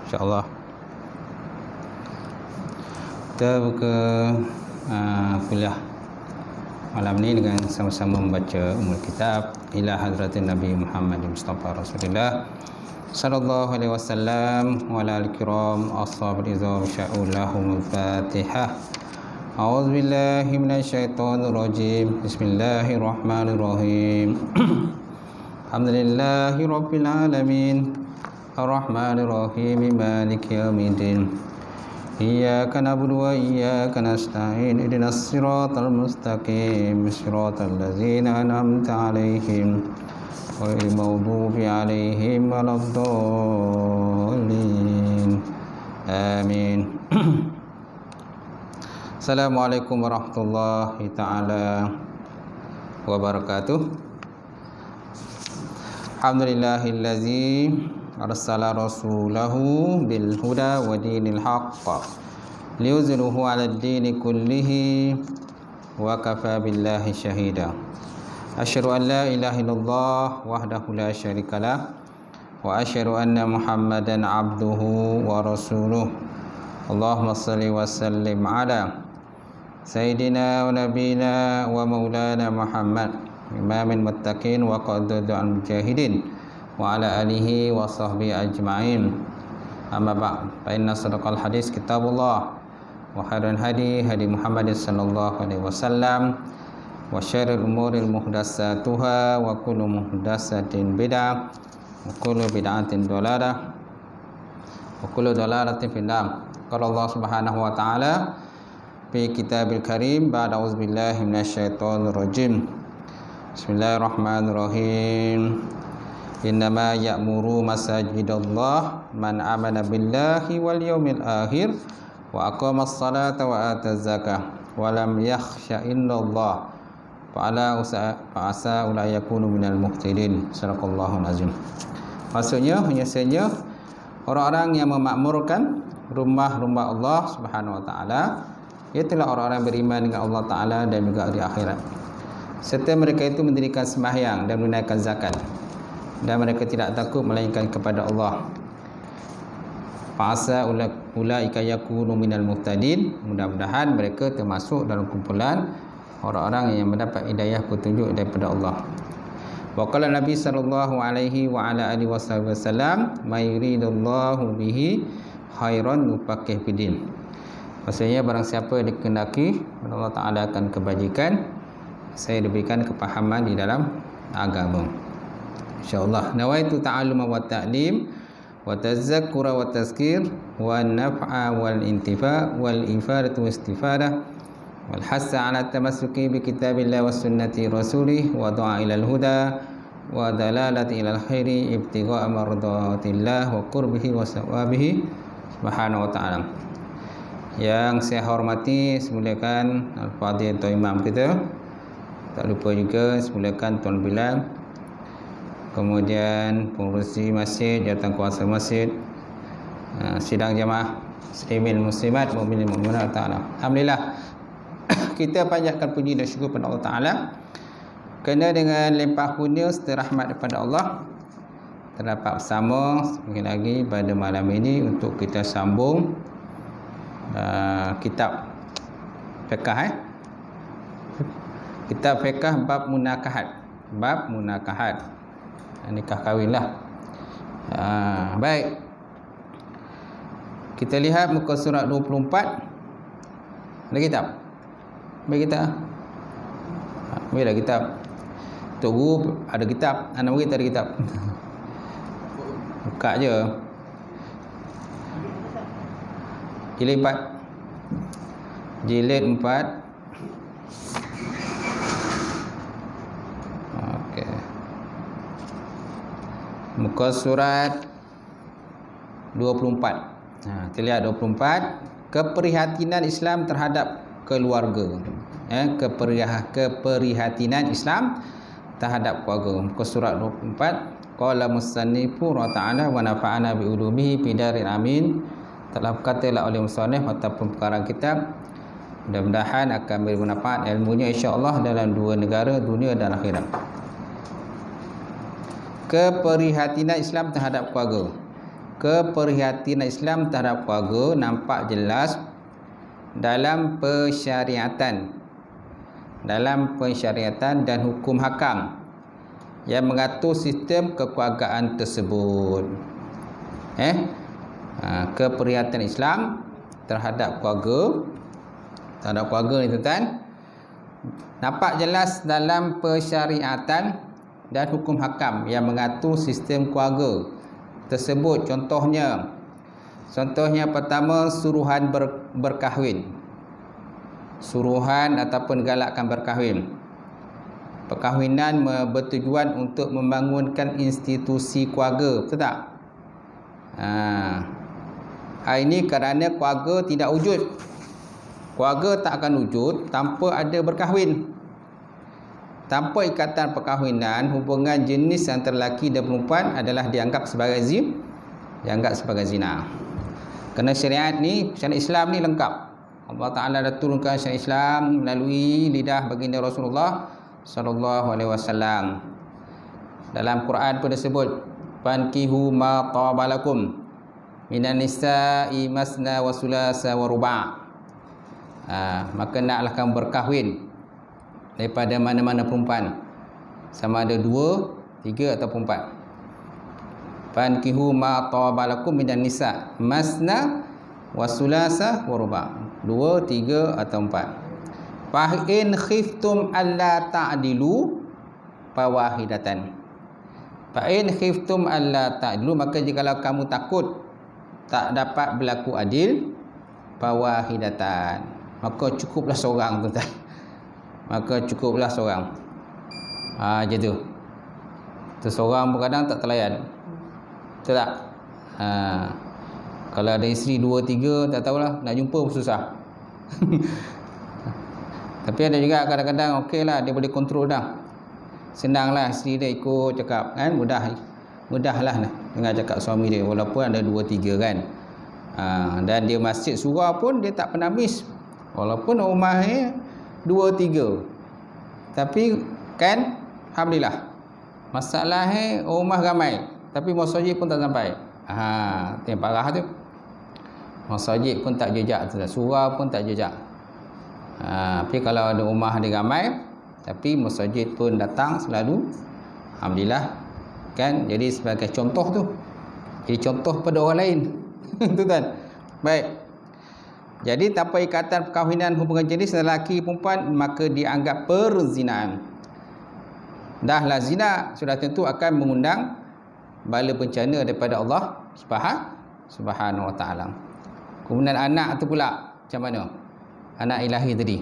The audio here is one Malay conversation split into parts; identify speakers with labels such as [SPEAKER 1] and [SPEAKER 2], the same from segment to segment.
[SPEAKER 1] InsyaAllah kita buka kuliah malam ni dengan sama-sama membaca Ummul Kitab ila hadratin Nabi Muhammad Mustafa Rasulullah sallallahu alaihi wasallam wa ala al-kiram ashabil izam sya'ulahumul Fatihah. A'udzu billahi minasyaitonir rajim. Bismillahirrahmanirrahim. Alhamdulillahi rabbil alamin. Ar-Rahmanir Rahim. Maliki yaumiddin. Iyyaka na'budu wa iyyaka nasta'in. Ihdinas siratal mustaqim. Siratal ladzina an'amta 'alaihim ghairil maghdubi 'alaihim waladdallin. Amin. Assalamualaikum warahmatullahi taala wabarakatuh. Alhamdulillahillazi arsala rasulahu bil huda wa dinil haqq liyuzhiruhu 'alad dini kullihi wa kafa billahi syahida. Asyhadu an la ilaha illallah wahdahu la syarikalah wa asyhadu anna Muhammadan abduhu wa rasuluh. Allahumma shalli wa sallim ala sayyidina wa nabiyina wa maulana Muhammad imamil muttaqin wa qadudul mujahidin wa ala alihi wa sahbihi ajma'in. Amma ba'd, fa inna sadaqal hadis kitabullah wa khairal hadi hadi Muhammadin sallallahu alaihi wasallam wa syarrul umuril muhdatsatuha wa kullu muhdatsatin bid'ah wa kullu bid'atin dhalalah wa kullu dhalalatin finnar. Qala Allah Subhanahu wa taala fi kitabil karim ba'da auzubillahi minasyaitonir rajim. Bismillahirrahmanirrahim. Innama ya'muru masajidallah man amana billahi wal yawmil akhir wa aqamas salata wa ataz zakah wa lam yakhsha illallah fa'ala asa ula yakunu minal muhtadin. Sadaqallahul azim. Maksudnya hanya saja orang-orang yang memakmurkan rumah-rumah Allah Subhanahu wa taala, ialah orang-orang beriman dengan Allah taala dan juga hari akhirat, serta mereka itu mendirikan sembahyang dan menunaikan zakat, dan mereka tidak takut melainkan kepada Allah. Fa'asa ulaika yakunu minal muhtadin. Mudah-mudahan mereka termasuk dalam kumpulan orang-orang yang mendapat hidayah petunjuk daripada Allah. Wa qala Nabi sallallahu alaihi wa ala alihi wasallam, "May yuridullahu bihi khairan yufaqqih fid-din." Maksudnya barang siapa dikehendaki Allah Taala akan kebajikan, saya diberikan kepahaman di dalam agama. InsyaAllah. Nawaitu ta'alluma wa ta'lim wa tazakkura wa tazkir wa naf'a wal intifa' wal ifadatu wa istifadah wal hassa ala tamassuki bi kitabillah wa sunnati rasulih wa du'a ilal huda wa dalalati ilal khairi ibtigha'a mardatillah wa qurbihi wa sawabihi subhanahu wa ta'ala. Yang saya hormati, semuliakan Al-Fadhil Tuan Imam kita, tak lupa juga semuliakan Tuan Bilal, kemudian pengurusi masjid, jawatan kuasa masjid, sidang jamaah muslimin muslimat mukminin mukminat taala. Alhamdulillah, kita panjatkan puji dan syukur kepada Allah taala kerana dengan limpah kurnia serta rahmat daripada Allah terdapat bersama sekali lagi pada malam ini untuk kita sambung kitab fiqh, kitab fiqh bab munakahat, nikah kahwin lah. Baik, kita lihat muka surat 24. Ada kitab? Ambil kitab. Ambil dah kitab. Tok Guru ada kitab, anak murid tak ada kitab. Buka je. Jilid 4. Jilid 4. Okey. Muka surat 24. Kita lihat 24. Keprihatinan Islam terhadap keluarga. Keprihatinan Islam terhadap keluarga. Muka surat 24. Qala musannifu wa ta'ala wa nafa'ana bi ulumihi fi daril amin. Telah berkatalah oleh musannif ataupun pengarang kitab, mudah-mudahan akan bermanfaat ilmunya insya-Allah dalam dua negara, dunia dan akhirat. keprihatinan Islam terhadap keluarga. Keprihatinan Islam terhadap keluarga nampak jelas dalam persyariatan. Dalam persyariatan dan hukum hakam yang mengatur sistem kekeluargaan tersebut. Keprihatinan Islam terhadap keluarga ni tuan-tuan nampak jelas dalam persyariatan dan hukum hakam yang mengatur sistem keluarga tersebut. Contohnya pertama, suruhan berkahwin. Suruhan ataupun galakkan berkahwin. Perkahwinan bertujuan untuk membangunkan institusi keluarga, betul tak? Ini kerana keluarga tidak wujud. Keluarga tak akan wujud tanpa ada berkahwin. Tanpa ikatan perkahwinan, hubungan jenis antara lelaki dan perempuan adalah dianggap sebagai zina. Kerana syariat Islam ni lengkap. Allah Ta'ala dah turunkan syariat Islam melalui lidah baginda Rasulullah sallallahu alaihi wasallam. Dalam Quran pun disebut, fankihu ma tabalakum minan nisa'i masna wa sulasa wa ruba'. Maka naklah kamu berkahwin daripada mana-mana perempuan, sama ada 2, 3 atau 4. Fankihu ma tabalakum minan nisa' masna wa sulasa wa ruba'. 2, 3 atau 4. Fa in khiftum alla ta'dilu fawahidatan. Fa in khiftum alla ta'dilu, maka jikalau kamu takut tak dapat berlaku adil, fawahidatan, maka cukuplah seorang, tuan-tuan. Maka cukuplah seorang. Macam tu. Seorang pun kadang tak terlayan. Betul tak? Kalau ada isteri 2, 3, tak tahulah, nak jumpa pun susah. Tapi ada juga kadang-kadang okeylah, dia boleh kontrol dah. Senanglah isteri dia ikut cakap, kan? Mudahlah dengan cakap suami dia, walaupun ada 2, 3 kan. Dan dia masjid surah pun dia tak pernah miss, walaupun rumahnya 2, 3. Tapi kan, alhamdulillah, masalahnya rumah ramai tapi masjid pun tak sampai. Yang parah tu, masjid pun tak jejak, surah pun tak jejak. Tapi kalau ada rumah dia ramai tapi masjid pun datang selalu, alhamdulillah kan. Jadi sebagai contoh tu, jadi contoh pada orang lain. Tu kan. Baik. Jadi tanpa ikatan perkahwinan hubungan jenis lelaki perempuan, maka dianggap perzinaan. Dahlah zina, sudah tentu akan mengundang bala bencana daripada Allah Subhanahu wa taala. Kemudian anak tu pula macam mana? Anak ilahi tadi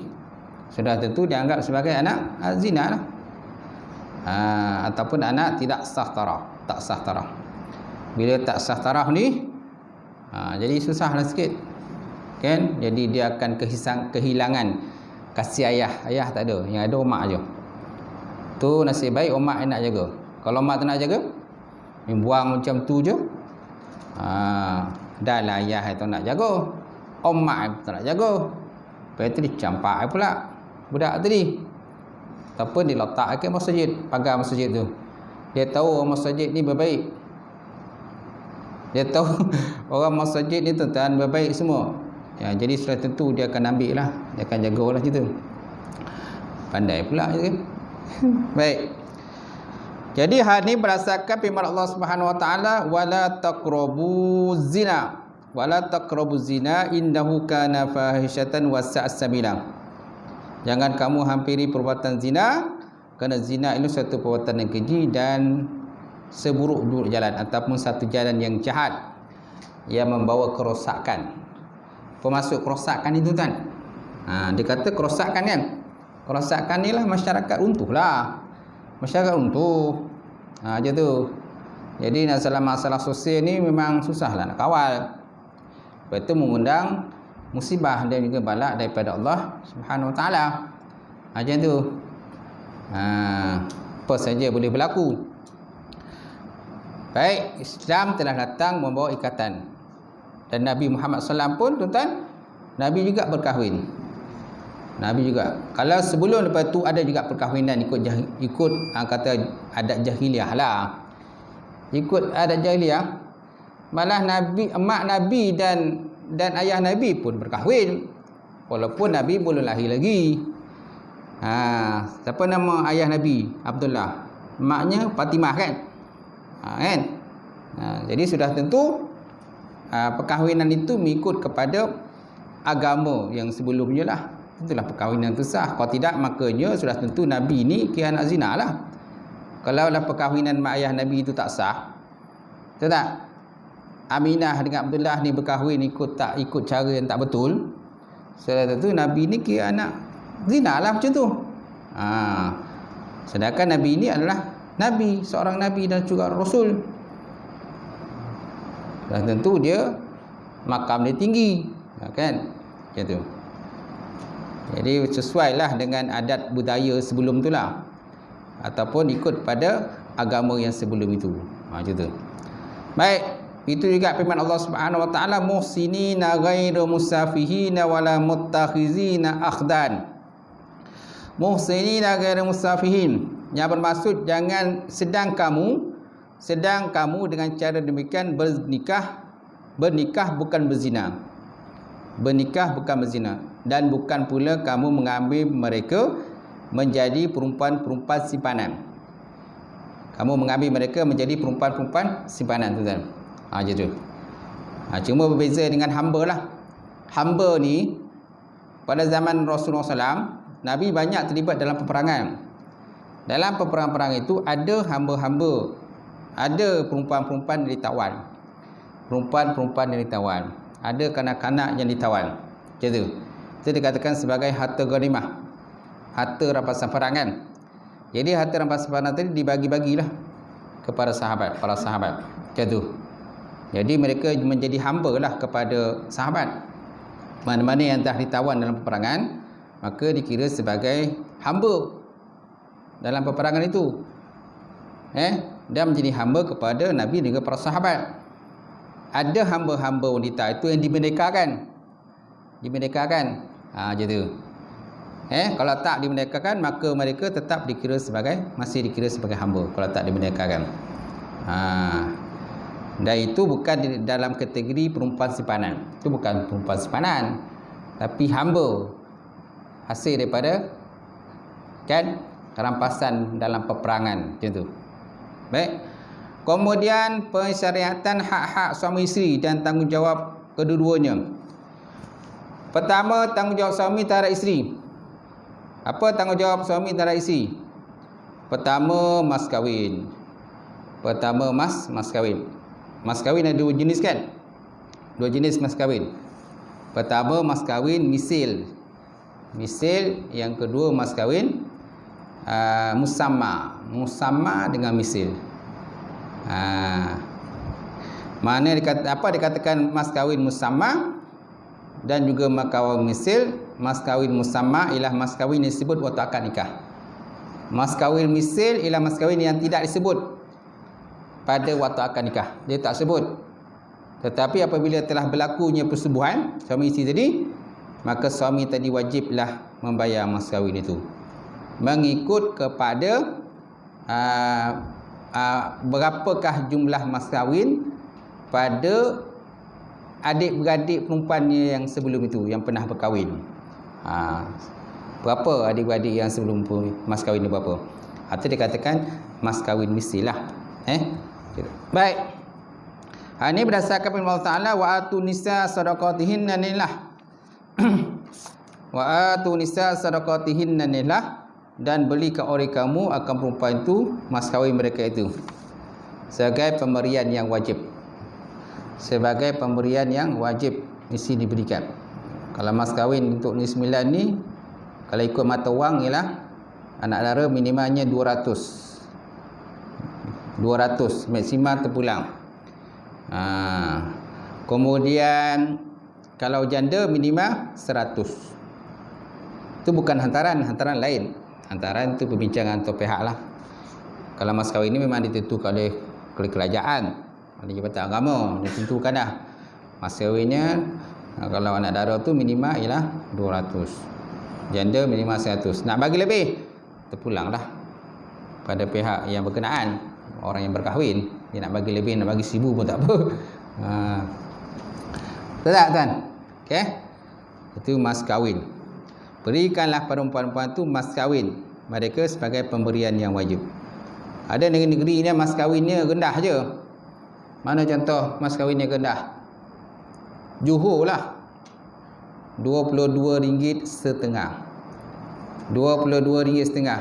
[SPEAKER 1] sudah tentu dianggap sebagai anak zina lah. Ataupun anak tak sah tarah. Bila tak sah tarah ni, jadi susahlah sikit kan. Jadi dia akan kehilangan kasih ayah tak ada, yang ada mak aja. Tu nasib baik mak yang nak jaga. Kalau mak tak nak jaga, buang macam tu je, dah lah ayah itu nak jaga, mak tak nak jaga. Lepas tu dicampak pula budak tadi, ataupun diletak ke masjid, pagar masjid tu. Dia tahu orang masjid ni berbaik, dia tahu orang masjid ni tuan-tuan berbaik semua. Jadi sudah tentu dia akan ambil lah, dia akan jaga lah macam tu. Pandai pula je. Baik. Jadi hal ni berdasarkan firman Allah Subhanahu wa taala, wala taqrabu zina. Wala taqrabu zina innahu kana fahishatan wa sa'a sabila. Jangan kamu hampiri perbuatan zina, kerana zina itu satu perbuatan yang keji dan seburuk-buruk jalan, ataupun satu jalan yang jahat yang membawa kerosakan. Pemasuk kerosakan itu kan. Dia kata kerosakan kan. Kerosakan ni lah masyarakat runtuh lah. Masyarakat runtuh. Macam tu. Jadi masalah sosial ni memang susah lah nak kawal. Lepas itu mengundang musibah dan juga balak daripada Allah Subhanahu wa taala. Macam tu. Apa saja boleh berlaku. Baik, Islam telah datang membawa ikatan. Dan Nabi Muhammad SAW pun, tuan-tuan, Nabi juga berkahwin. Nabi juga. Kalau sebelum lepas tu ada juga perkahwinan ikut kata adat jahiliah lah. ikut adat jahiliah. Malah Nabi, mak Nabi dan ayah Nabi pun berkahwin walaupun Nabi belum lahir lagi. Siapa nama ayah Nabi? Abdullah. Maknya Fatimah kan? Kan? Jadi sudah tentu perkahwinan itu mengikut kepada agama yang sebelumnya lah. Itulah perkahwinan itu sah. Kalau tidak, makanya sudah tentu Nabi ni kira anak zina lah. Kalau lah perkahwinan mak ayah Nabi itu tak sah, tahu tak? Aminah dengan Abdullah ni berkahwin ikut cara yang tak betul, sudah tentu Nabi ni kira anak zina lah macam tu. Sedangkan Nabi ni adalah Nabi, seorang Nabi dan juga Rasul. Dan tentu dia makam dia tinggi, kan? Macam tu. Jadi sesuailah dengan adat budaya sebelum tu lah, ataupun ikut pada agama yang sebelum itu. Macam tu. Baik, itu juga firman Allah Subhanahu wa taala, muhsinina ghairu musafihina wala muttakhizina akhdan. Muhsinina ghairu musafihin, yang bermaksud jangan sedang kamu dengan cara demikian bernikah bukan berzina. Bernikah bukan berzina, dan bukan pula kamu mengambil mereka menjadi perempuan-perempuan simpanan. Kamu mengambil mereka menjadi perempuan-perempuan simpanan, tuan-tuan. Macam tu. Cuma berbeza dengan hamba lah. Hamba ni pada zaman Rasulullah SAW, Nabi banyak terlibat dalam peperangan. Dalam peperangan-peperangan itu ada hamba-hamba, ada perempuan-perempuan yang ditawan, perempuan-perempuan yang ditawan, ada kanak-kanak yang ditawan. Macam tu. Itu dikatakan sebagai harta ghanimah, harta rampasan perangan. Jadi harta rampasan perangan tadi dibagi-bagilah kepada sahabat, para sahabat. Macam tu. Jadi mereka menjadi hamba lah kepada sahabat. Mana-mana yang telah ditawan dalam peperangan, maka dikira sebagai hamba dalam peperangan itu. Dan menjadi hamba kepada Nabi dan juga para sahabat. Ada hamba-hamba wanita itu yang dimerdekakan. Macam tu. Kalau tak dimerdekakan, maka mereka tetap masih dikira sebagai hamba kalau tak dimerdekakan. Dan itu bukan dalam kategori perempuan simpanan. Itu bukan perempuan simpanan, tapi hamba hasil daripada rampasan dalam peperangan. Macam tu. Baik. Kemudian pensyariatan hak-hak suami isteri dan tanggungjawab kedua-duanya. Pertama, tanggungjawab suami terhadap isteri. Apa tanggungjawab suami terhadap isteri? Pertama, mas kahwin. Mas kahwin. Mas kahwin ada dua jenis kan? Dua jenis mas kahwin. Pertama, mas kahwin misil. Yang kedua, mas kahwin musamma dengan misil. Mana dikatakan mas kahwin musamma dan juga mas kahwin misil. Mas kahwin musamma ialah mas kahwin yang disebut waktu akad nikah. Mas kahwin misil ialah mas kahwin yang tidak disebut pada waktu akad nikah. Dia tak sebut. Tetapi apabila telah berlakunya persetubuhan suami isteri tadi, maka suami tadi wajiblah membayar mas kahwin itu, mengikut kepada berapakah jumlah mas kahwin pada adik-beradik perempuannya yang sebelum itu, yang pernah berkahwin. Berapa adik-beradik yang sebelum mas kahwin ni berapa? Atau dikatakan mas kahwin misil lah. Baik. Ini berdasarkan firman Allah Ta'ala, wa atu nisa sadaqatihinna lillah. Wa atu nisa sadaqatihinna lillah, dan berikan oleh kamu akan perempuan itu mas kahwin mereka itu sebagai pemberian yang wajib. Sebagai pemberian yang wajib mesti diberikan. Kalau mas kahwin untuk ni 9 ni, kalau ikut mata wang ialah anak dara minimalnya 200 maksimal terpulang. Kemudian kalau janda minimal 100. Itu bukan hantaran lain. Hantaran itu perbincangan antar pihak lah. Kalau mas kahwin ini memang ditentukan oleh kerajaan, oleh Jabatan Agama, ditentukan dah. Mas kahwinnya kalau anak dara tu minimal ialah 200. Janda minimal 100. Nak bagi lebih, terpulang dah pada pihak yang berkenaan, orang yang berkahwin. Dia nak bagi lebih, nak bagi 1000 pun tak apa. Betul tak tuan? Okey. Itu mas kahwin. Berikanlah perempuan-perempuan tu mas kahwin mereka sebagai pemberian yang wajib. Ada negeri-negeri ni mas kahwinnya rendah je. Mana contoh mas kahwinnya rendah? Johor lah. RM22.5. RM22.5.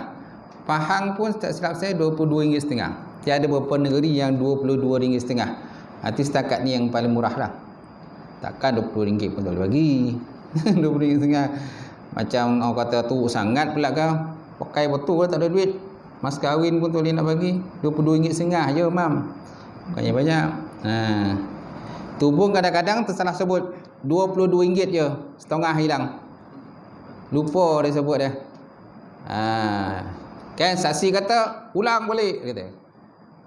[SPEAKER 1] Pahang pun tak silap saya RM22.5. Tiada beberapa negeri yang RM22.5. Nanti setakat ni yang paling murah lah. Takkan RM20 pun tak boleh bagi. RM20.5. Macam orang kata tu sangat pula kau. Pakai betul tak ada duit. Mas kahwin pun tak boleh nak bagi. RM22.5 je mam. Bukannya banyak. Tu pun kadang-kadang tersalah sebut. RM22 je. Setengah hilang. Lupa dia sebut dia. Kan saksi kata ulang balik, kata.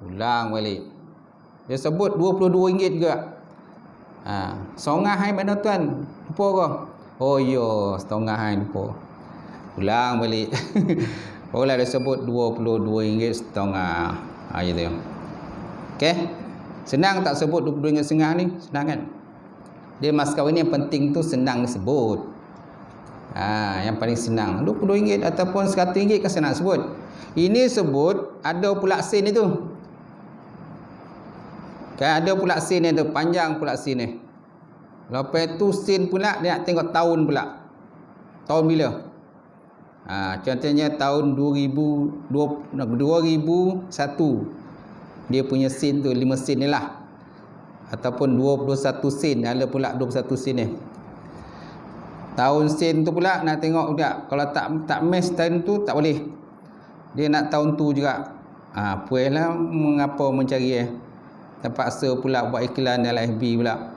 [SPEAKER 1] Ulang balik. Dia sebut RM22 juga. Setengah hai mana tuan? Lupa ke? Oh ya, setengah hai lupa. Ulang balik. Barulah dia sebut RM22.5. Gitu. Okey. Senang tak sebut RM22.5 ni? Senang kan? Dia mas kahwin ni yang penting tu senang disebut. Yang paling senang RM20 ataupun RM100 kan senang sebut. Ini sebut ada pula sen itu. Kan ada pula sen itu, panjang pula sen ni. Lepas tu sen pula dia nak tengok tahun pula. Tahun bila? Contohnya tahun 2001. Dia punya sen tu 5 sen ni lah. Ataupun 21 sen, ada pula 21 sen ni. Tahun sen tu pula nak tengok juga. Kalau tak match tahun tu tak boleh. Dia nak tahun tu juga. Puaslah mengapa mencari terpaksa pula buat iklan dalam FB pula.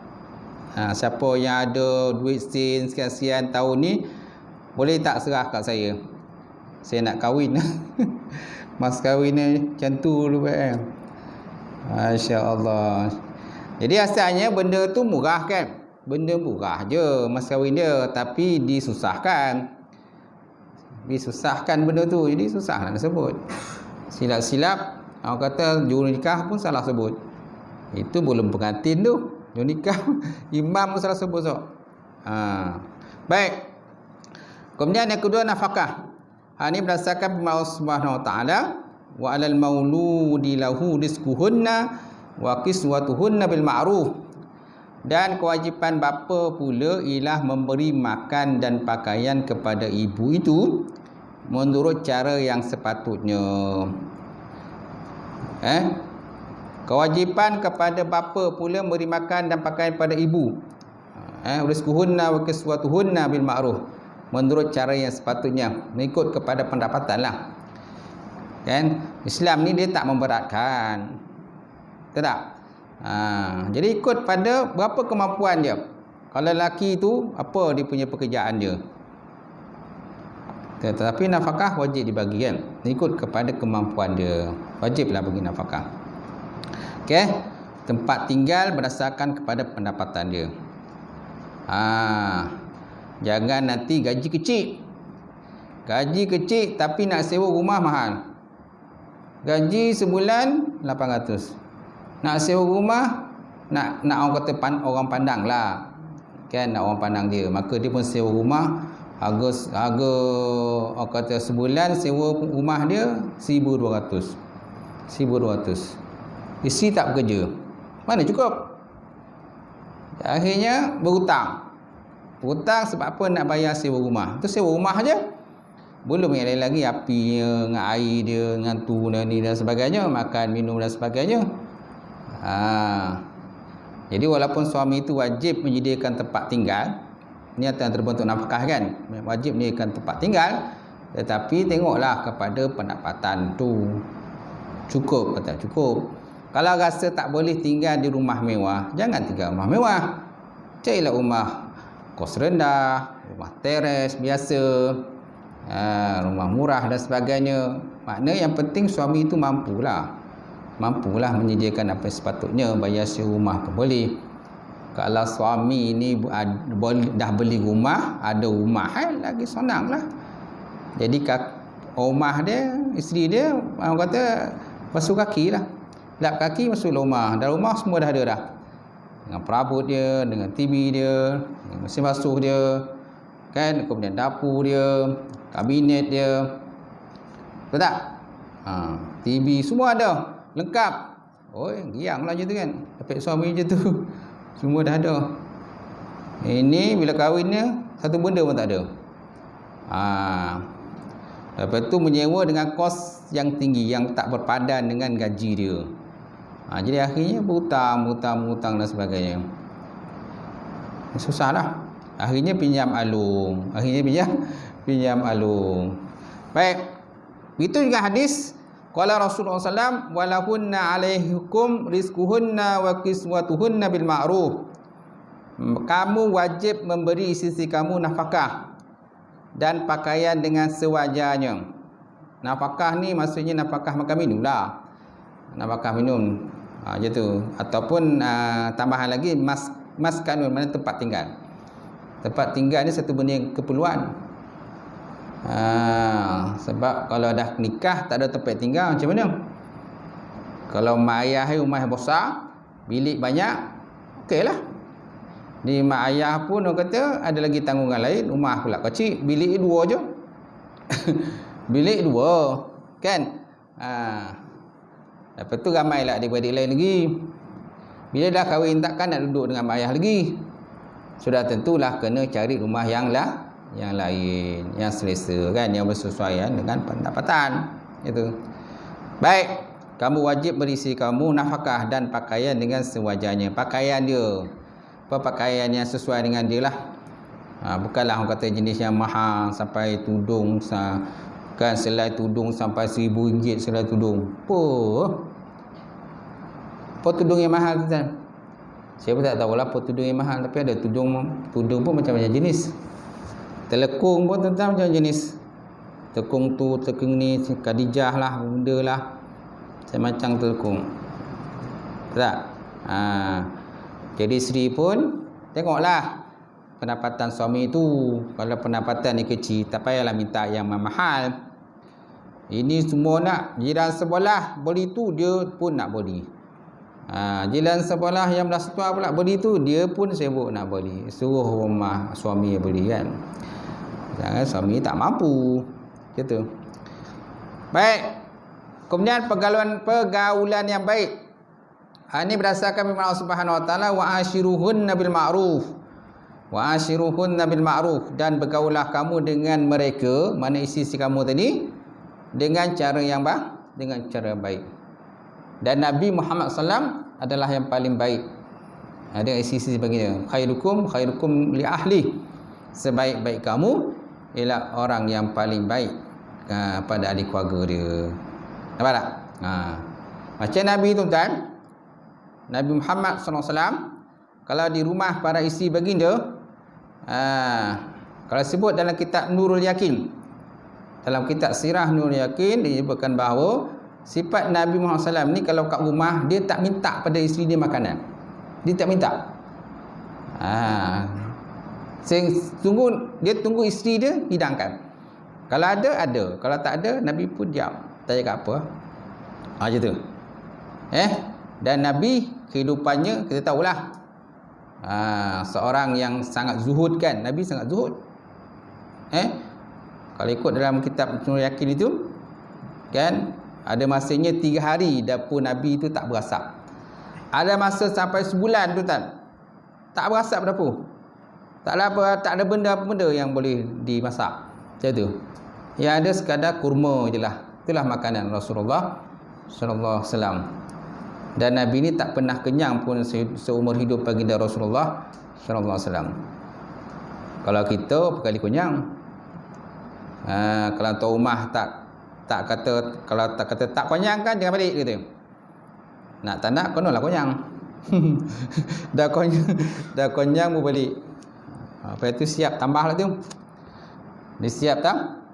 [SPEAKER 1] Siapa yang ada duit sen sekian-sekian tahun ni, boleh tak serah kat saya? Saya nak kahwin. Mas kahwin ni macam tu dulu kan. Masya-Allah. Jadi asalnya benda tu murah kan? Benda murah je mas kahwin dia, tapi disusahkan. Disusahkan benda tu, jadi susah nak sebut. Silap-silap orang kata juru nikah pun salah sebut. Itu belum pengantin tu. Juru nikah imam pun salah sebut so. Baik. Kemudian yang kedua nafkah. Ini berdasarkan firman Allah Subhanahu Wa Taala, wa 'alal mauludi lahu rizquhunna wa kiswatuhunna bil ma'ruf. Dan kewajipan bapa pula ialah memberi makan dan pakaian kepada ibu itu menurut cara yang sepatutnya. Kewajipan kepada bapa pula memberi makan dan pakaian kepada ibu. Rizquhunna wa kiswatuhunna bil ma'ruf. Menurut cara yang sepatutnya, mengikut kepada pendapatan lah. Kan? Islam ni dia tak memberatkan. Tak? Jadi ikut pada berapa kemampuan dia. Kalau lelaki tu apa dia punya pekerjaan dia. Tetapi nafkah wajib dibagi kan. Ikut kepada kemampuan dia. Wajiblah bagi nafkah. Okey. Tempat tinggal berdasarkan kepada pendapatan dia. Jangan nanti gaji kecil. Gaji kecil tapi nak sewa rumah mahal. Gaji sebulan 800. Nak sewa rumah, nak orang kata orang pandang lah. Kan nak orang pandang dia. Maka dia pun sewa rumah, harga orang kata sebulan sewa rumah dia 1,200. 1,200. Isteri tak bekerja. Mana cukup? Akhirnya berhutang. Berhutang sebab apa? Nak bayar sewa rumah. Itu sewa rumah je. Belum yang lain lagi, apinya, dengan air dia, dengan tu dan ni dan sebagainya, makan, minum dan sebagainya. Jadi walaupun suami itu wajib menyediakan tempat tinggal, ni yang terbentuk nafkah kan, wajib menyediakan tempat tinggal, tetapi tengoklah kepada pendapatan tu. Cukup atau tak cukup. Kalau rasa tak boleh tinggal di rumah mewah, jangan tinggal rumah mewah. Carilah rumah kos rendah, rumah teres biasa, rumah murah dan sebagainya. Makna yang penting suami itu mampulah menyediakan apa sepatutnya. Bayar sewa rumah pun boleh. Kalau suami ni dah beli rumah, ada rumah lagi senang lah. Jadi rumah dia, isteri dia, orang kata basuh kaki lah. lap kaki masuk rumah. Dalam rumah semua dah ada dah. Dengan perabot dia, dengan TV dia, dengan mesin basuh dia, kan, kemudian dapur dia, kabinet dia. Betul tak? TV semua ada, lengkap. Oi, gianglah je tu kan. Dapat suami je tu. Semua dah ada. Ini bila kahwinnya satu benda pun tak ada. Lepas tu menyewa dengan kos yang tinggi, yang tak berpadan dengan gaji dia. Jadi akhirnya berhutang dan sebagainya. Susahlah. Akhirnya pinjam alung. Baik. Itu juga hadis. Qala Rasulullah SAW, walahunna alaihikum rizquhunna wa kiswatuhunna bil ma'ruf. Kamu wajib memberi isteri kamu nafkah dan pakaian dengan sewajarnya. Nafkah ni maksudnya nafkah makan minum lah. Nafkah minum. Je tu. Ataupun tambahan lagi maskanun, mana tempat tinggal. Tempat tinggal ni satu benda yang keperluan. Sebab kalau dah nikah tak ada tempat tinggal macam mana? Kalau mak ayah rumah besar, bilik banyak, okeylah. Di mak ayah pun orang kata ada lagi tanggungan lain, rumah pula kecil, bilik dua je. Bilik dua, kan? Lepas tu ramailah adik-adik lain lagi. Bila dah kahwin takkan nak duduk dengan mak ayah lagi. Sudah tentulah kena cari rumah yang lain, yang selesa, kan, yang bersesuaian dengan pendapatan. Itu. Baik, kamu wajib berisi kamu nafkah dan pakaian dengan sewajarnya. Pakaian dia, pakaian yang sesuai dengan dia lah. Bukanlah orang kata jenis yang mahal sampai tudung, kan, selai tudung sampai RM1,000 selai tudung. Apa tudung yang mahal tu kan? Saya pun tak tahulah apa tudung yang mahal, tapi ada tudung pun macam-macam jenis. Telekung pun tentang macam jenis. Telekung tu, telekung ni, Khadijah lah, benda lah. Macam telekung. Tak? Jadi isteri pun tengoklah pendapatan suami tu. Kalau pendapatan ni kecil, tak payahlah minta yang mahal. Ini semua nak. Jiran sebelah beli tu, dia pun nak beli. Jiran sebelah yang belah setua pula beli tu, dia pun sibuk nak beli. Suruh rumah suami beli, kan. Jangan suami tak mampu. Gitu. Baik. Kemudian pergaulan yang baik. Ini berdasarkan firman Allah Subhanahu Wa Taala, wa ashiruhunna bil ma'ruf. Wa ashiruhunna bil ma'ruf, dan bergaulah kamu dengan mereka, mana isteri kamu tadi, dengan cara yang baik. Dan Nabi Muhammad SAW adalah yang paling baik. Ada isteri baginda. Khairukum li ahli. Sebaik-baik kamu ialah orang yang paling baik pada ahli keluarga dia. Nampak tak? Macam Nabi tu kan, Nabi Muhammad SAW, kalau di rumah para isteri baginda, kalau sebut dalam kitab Nurul Yakin, dalam kitab Sirah Nurul Yakin, disebutkan bahawa sifat Nabi Muhammad SAW ni kalau kat rumah, dia tak minta pada isteri dia makanan. Dia tak minta. Dia tunggu isteri dia hidangkan. Kalau ada. Kalau tak ada, Nabi pun diam. Tak cakap apa. Macam tu. Dan Nabi, kehidupannya kita tahulah. Seorang yang sangat zuhud, kan. Nabi sangat zuhud. Kalau ikut dalam kitab Nurul Yakin itu, kan, ada masanya 3 hari dapur Nabi itu tak berasap. Ada masa sampai sebulan tu tak berasap dapur. Tak ada benda-benda yang boleh dimasak. Macam tu. Yang ada sekadar kurma je lah. Itulah makanan Rasulullah sallallahu alaihi wasallam. Dan Nabi ni tak pernah kenyang pun seumur hidup baginda Rasulullah sallallahu alaihi wasallam. Kalau kita berkali kenyang. Kalau tuan rumah kalau tak kata tak kenyang, kan, jangan balik gitu. Nak tak nak, konolah kenyang. dah kenyang mau balik. Apa itu siap tambahlah tu. Dia siap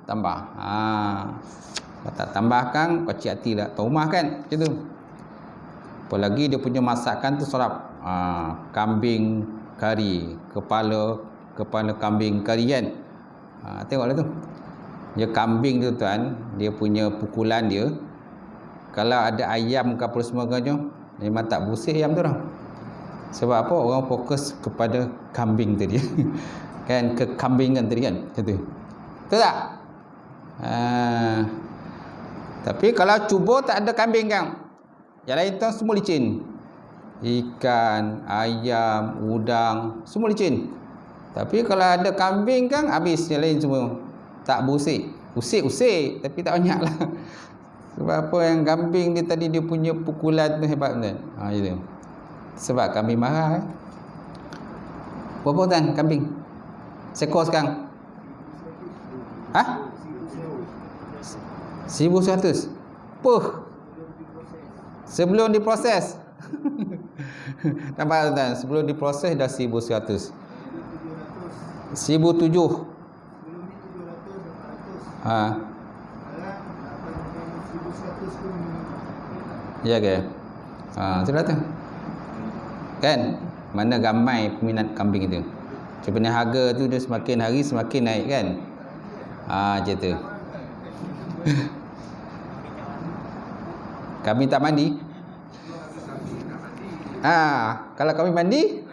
[SPEAKER 1] tambah. Kalau tak tambahkan, kecil hati lah tuan rumah, kan, macam tu. Apalagi dia punya masakan tu sedap. Kambing kari, kepala kambing kari, kan. Tengoklah tu. Dia kambing tu tuan, dia punya pukulan dia Kalau ada ayam ke apa semua kan, memang tak bersih ayam tu dah. Sebab apa? Orang fokus kepada kambing tadi. Kan, kekambingan tadi kan. Macam tu. Betul tak? Tapi kalau cuba tak ada kambing kan, yang lain tu semua licin. Ikan, ayam, udang, semua licin. Tapi kalau ada kambing kan, habis yang lain semua tak bersih. Usik, tapi tak banyak lah. Sebab apa? Yang kambing dia tadi dia punya pukulan tu hebat kan? Gitu. Sebab kambing marah. Berapa tan kambing? Seekor sekarang? 1,100. Puh. Sebelum diproses. Nampak tuan? Sebelum diproses dah 1,100. 1,007. Ya ke? Itulah tu. Kan? Mana ramai peminat kambing itu. Cuma harga tu dia semakin hari semakin naik kan? Macam tu. Kambing tak mandi? Kalau kambing mandi?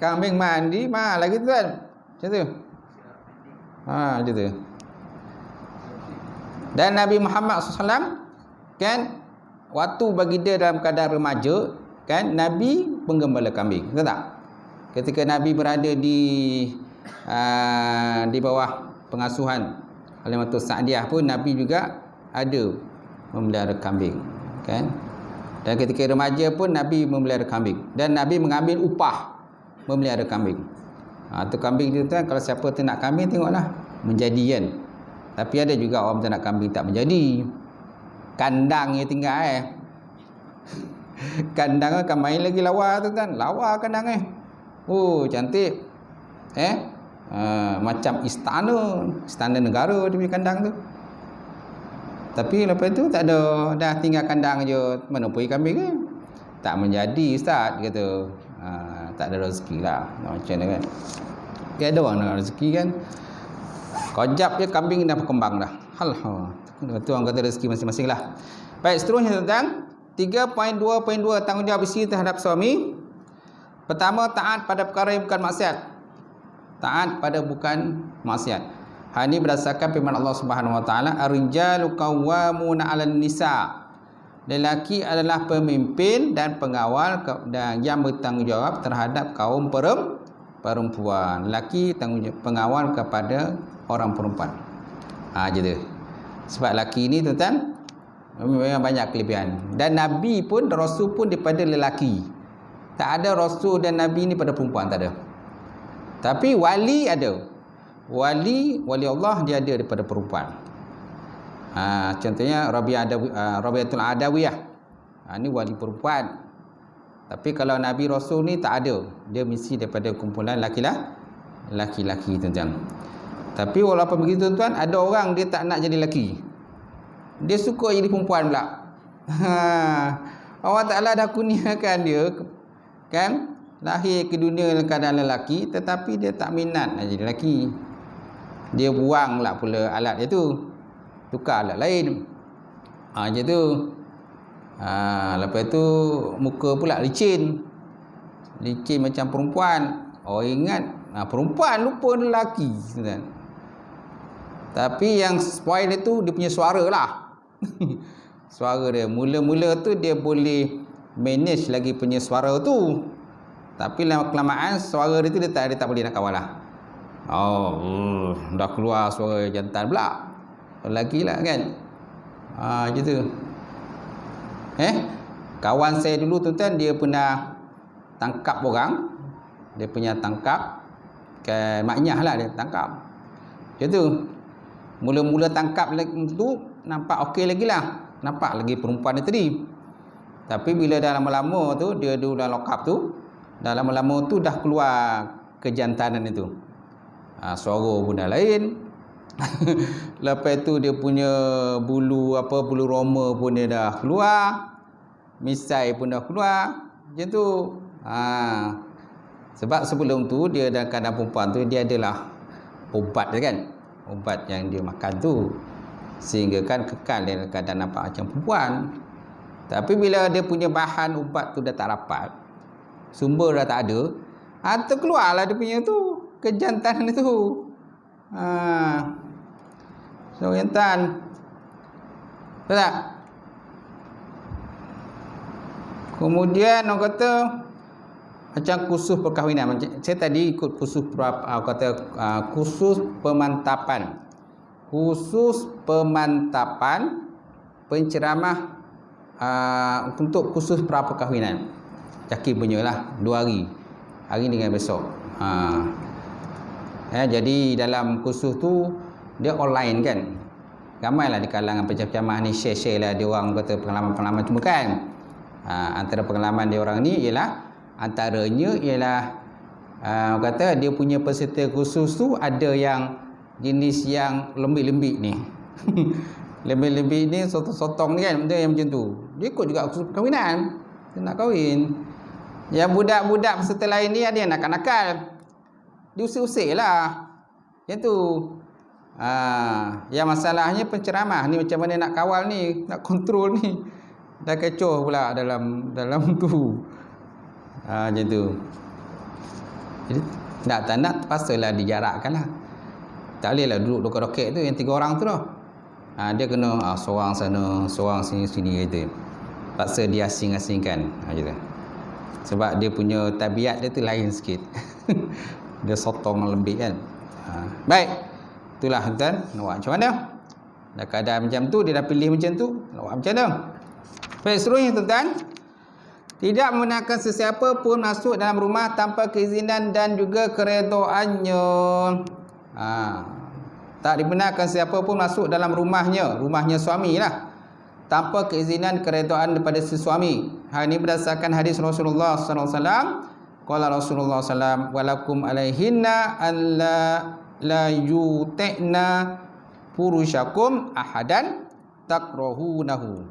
[SPEAKER 1] Kambing mandi mahal lagi tu kan? Macam tu. Macam tu. Dan Nabi Muhammad SAW kan, waktu bagi dia dalam keadaan remaja kan, Nabi penggembala kambing. Betul tak? Ketika Nabi berada di bawah pengasuhan Halimatus Sa'diyah pun, Nabi juga ada memelihara kambing kan. Dan ketika remaja pun Nabi memelihara kambing, dan Nabi mengambil upah memelihara kambing. Tu kambing tu kan, kalau siapa tu nak kambing tengoklah menjadi kan. Tapi ada juga orang tak nak kambing tak menjadi. Kandang yang tinggal Kandang akan main lagi lawa tu kan. Lawa kandang cantik. Macam istana negara dia punya kandang tu. Tapi lepas tu tak ada, dah tinggal kandang je. Mana pergi kambing ke? Tak menjadi ustaz kata. Tak ada rezeki lah. Macam mana kan? Dia ada orang nak rezeki kan. Kejap je kambing dah berkembang dah. Itu orang kata rezeki masing-masing lah. Baik, seterusnya tentang 3.2.2 tanggungjawab isteri terhadap suami. Pertama, taat pada perkara yang bukan maksiat. Taat pada bukan maksiat. Hal ini berdasarkan firman Allah Subhanahu Wa Taala, ar-rijalu qawwamuna 'alan nisa. Lelaki adalah pemimpin dan pengawal dan yang bertanggungjawab terhadap kaum perempuan. Lelaki pengawal kepada orang perempuan. Gitu. Sebab lelaki ni tuan-tuan memang banyak kelebihan. Dan Nabi pun, Rasul pun daripada lelaki. Tak ada Rasul dan Nabi ni pada perempuan, tak ada. Tapi wali ada. Wali Allah dia ada daripada perempuan. Contohnya Rabi'atul Adawiyah. Ni wali perempuan. Tapi kalau Nabi Rasul ni tak ada. Dia mesti daripada kumpulan laki-laki tuan-tuan. Tapi walaupun begitu tuan, ada orang dia tak nak jadi lelaki. Dia suka jadi perempuan pula. Allah Ta'ala dah kurniakan dia kan, lahir ke dunia dalam keadaan lelaki, tetapi dia tak minat nak jadi lelaki. Dia buanglah pula alat dia tu, tukar alat lain. Macam tu. Lepas tu muka pula licin macam perempuan. Ingat perempuan lupa lelaki kan. Tapi yang spoil itu dia punya suara lah. Suara dia mula-mula tu dia boleh manage lagi punya suara tu. Tapi lama kelamaan suara dia tu dia tak boleh nak kawal lah. Dah keluar suara jantan pula. Lelaki lah kan. Macam tu. Kawan saya dulu tuan-tuan, dia pernah tangkap orang. Dia punya tangkap maknyah lah dia tangkap. Macam tu. Mula-mula tangkap tu nampak okey lagi lah. Nampak lagi perempuan dia tadi. Tapi bila dah lama-lama tu, dia duduk dalam lokap tu, dah lama-lama tu dah keluar kejantanan itu. Suara pun dah lain. Lepas tu dia punya bulu roma pun dia dah keluar. Misai pun dah keluar. Macam tu. Sebab sebelum tu dia dalam keadaan perempuan tu, dia adalah ubat dia kan. Ubat yang dia makan tu. sehingga kan kekal dalam keadaan nampak macam perempuan. Tapi bila dia punya bahan ubat tu dah tak dapat, sumber dah tak ada, tu keluarlah dia punya tu kejantanan itu. So jantan. Betul tak? Kemudian orang kata macam kursus perkahwinan. Saya tadi ikut kursus kursus pemantapan. Kursus pemantapan penceramah untuk kursus pra-perkahwinan. Yakin punya lah 2 hari. Hari dengan besok. Jadi dalam kursus tu dia online kan. Ramailah di kalangan pencemah ni share lah dia orang kata pengalaman-pengalaman cuma kan. Antara pengalaman dia orang ni ialah antaranya ialah kata dia punya peserta kursus tu ada yang jenis yang lembik-lembik ni. Lembik-lembik ni sotong-sotong ni kan, benda yang macam tu. Dia ikut juga kursus perkahwinan. Dia nak kahwin. Yang budak-budak peserta lain ni ada yang nakal-nakal. Diusir-usir lah. Yang tu. Yang masalahnya penceramah ni macam mana nak kawal ni, nak kontrol ni. Dah kecoh pula dalam tu. Macam tu. Jadi tak nak terpaksalah dijarakkan lah. Tak boleh lah duduk dokek-dokek tu yang 3 orang tu dah. Dia kena seorang sana, seorang sini gitu. Paksa dia asing-asingkan. Gitu. Sebab dia punya tabiat dia tu lain sikit. Dia sotong lembik kan. Baik. Itulah tuan. Nak buat macam mana? Dah keadaan macam tu, dia dah pilih macam tu. Nak buat macam mana? Baik, seterusnya tuan-tuan. Tidak membenarkan sesiapa pun masuk dalam rumah tanpa keizinan dan juga keredoannya. Tak dibenarkan siapa pun masuk dalam rumahnya suami lah, tanpa keizinan keredoan daripada si suami. Hal ini berdasarkan hadis Rasulullah SAW. Qala Rasulullah SAW, walakum alaihinna alla la yuti'na furushakum ahadan takrahunahu.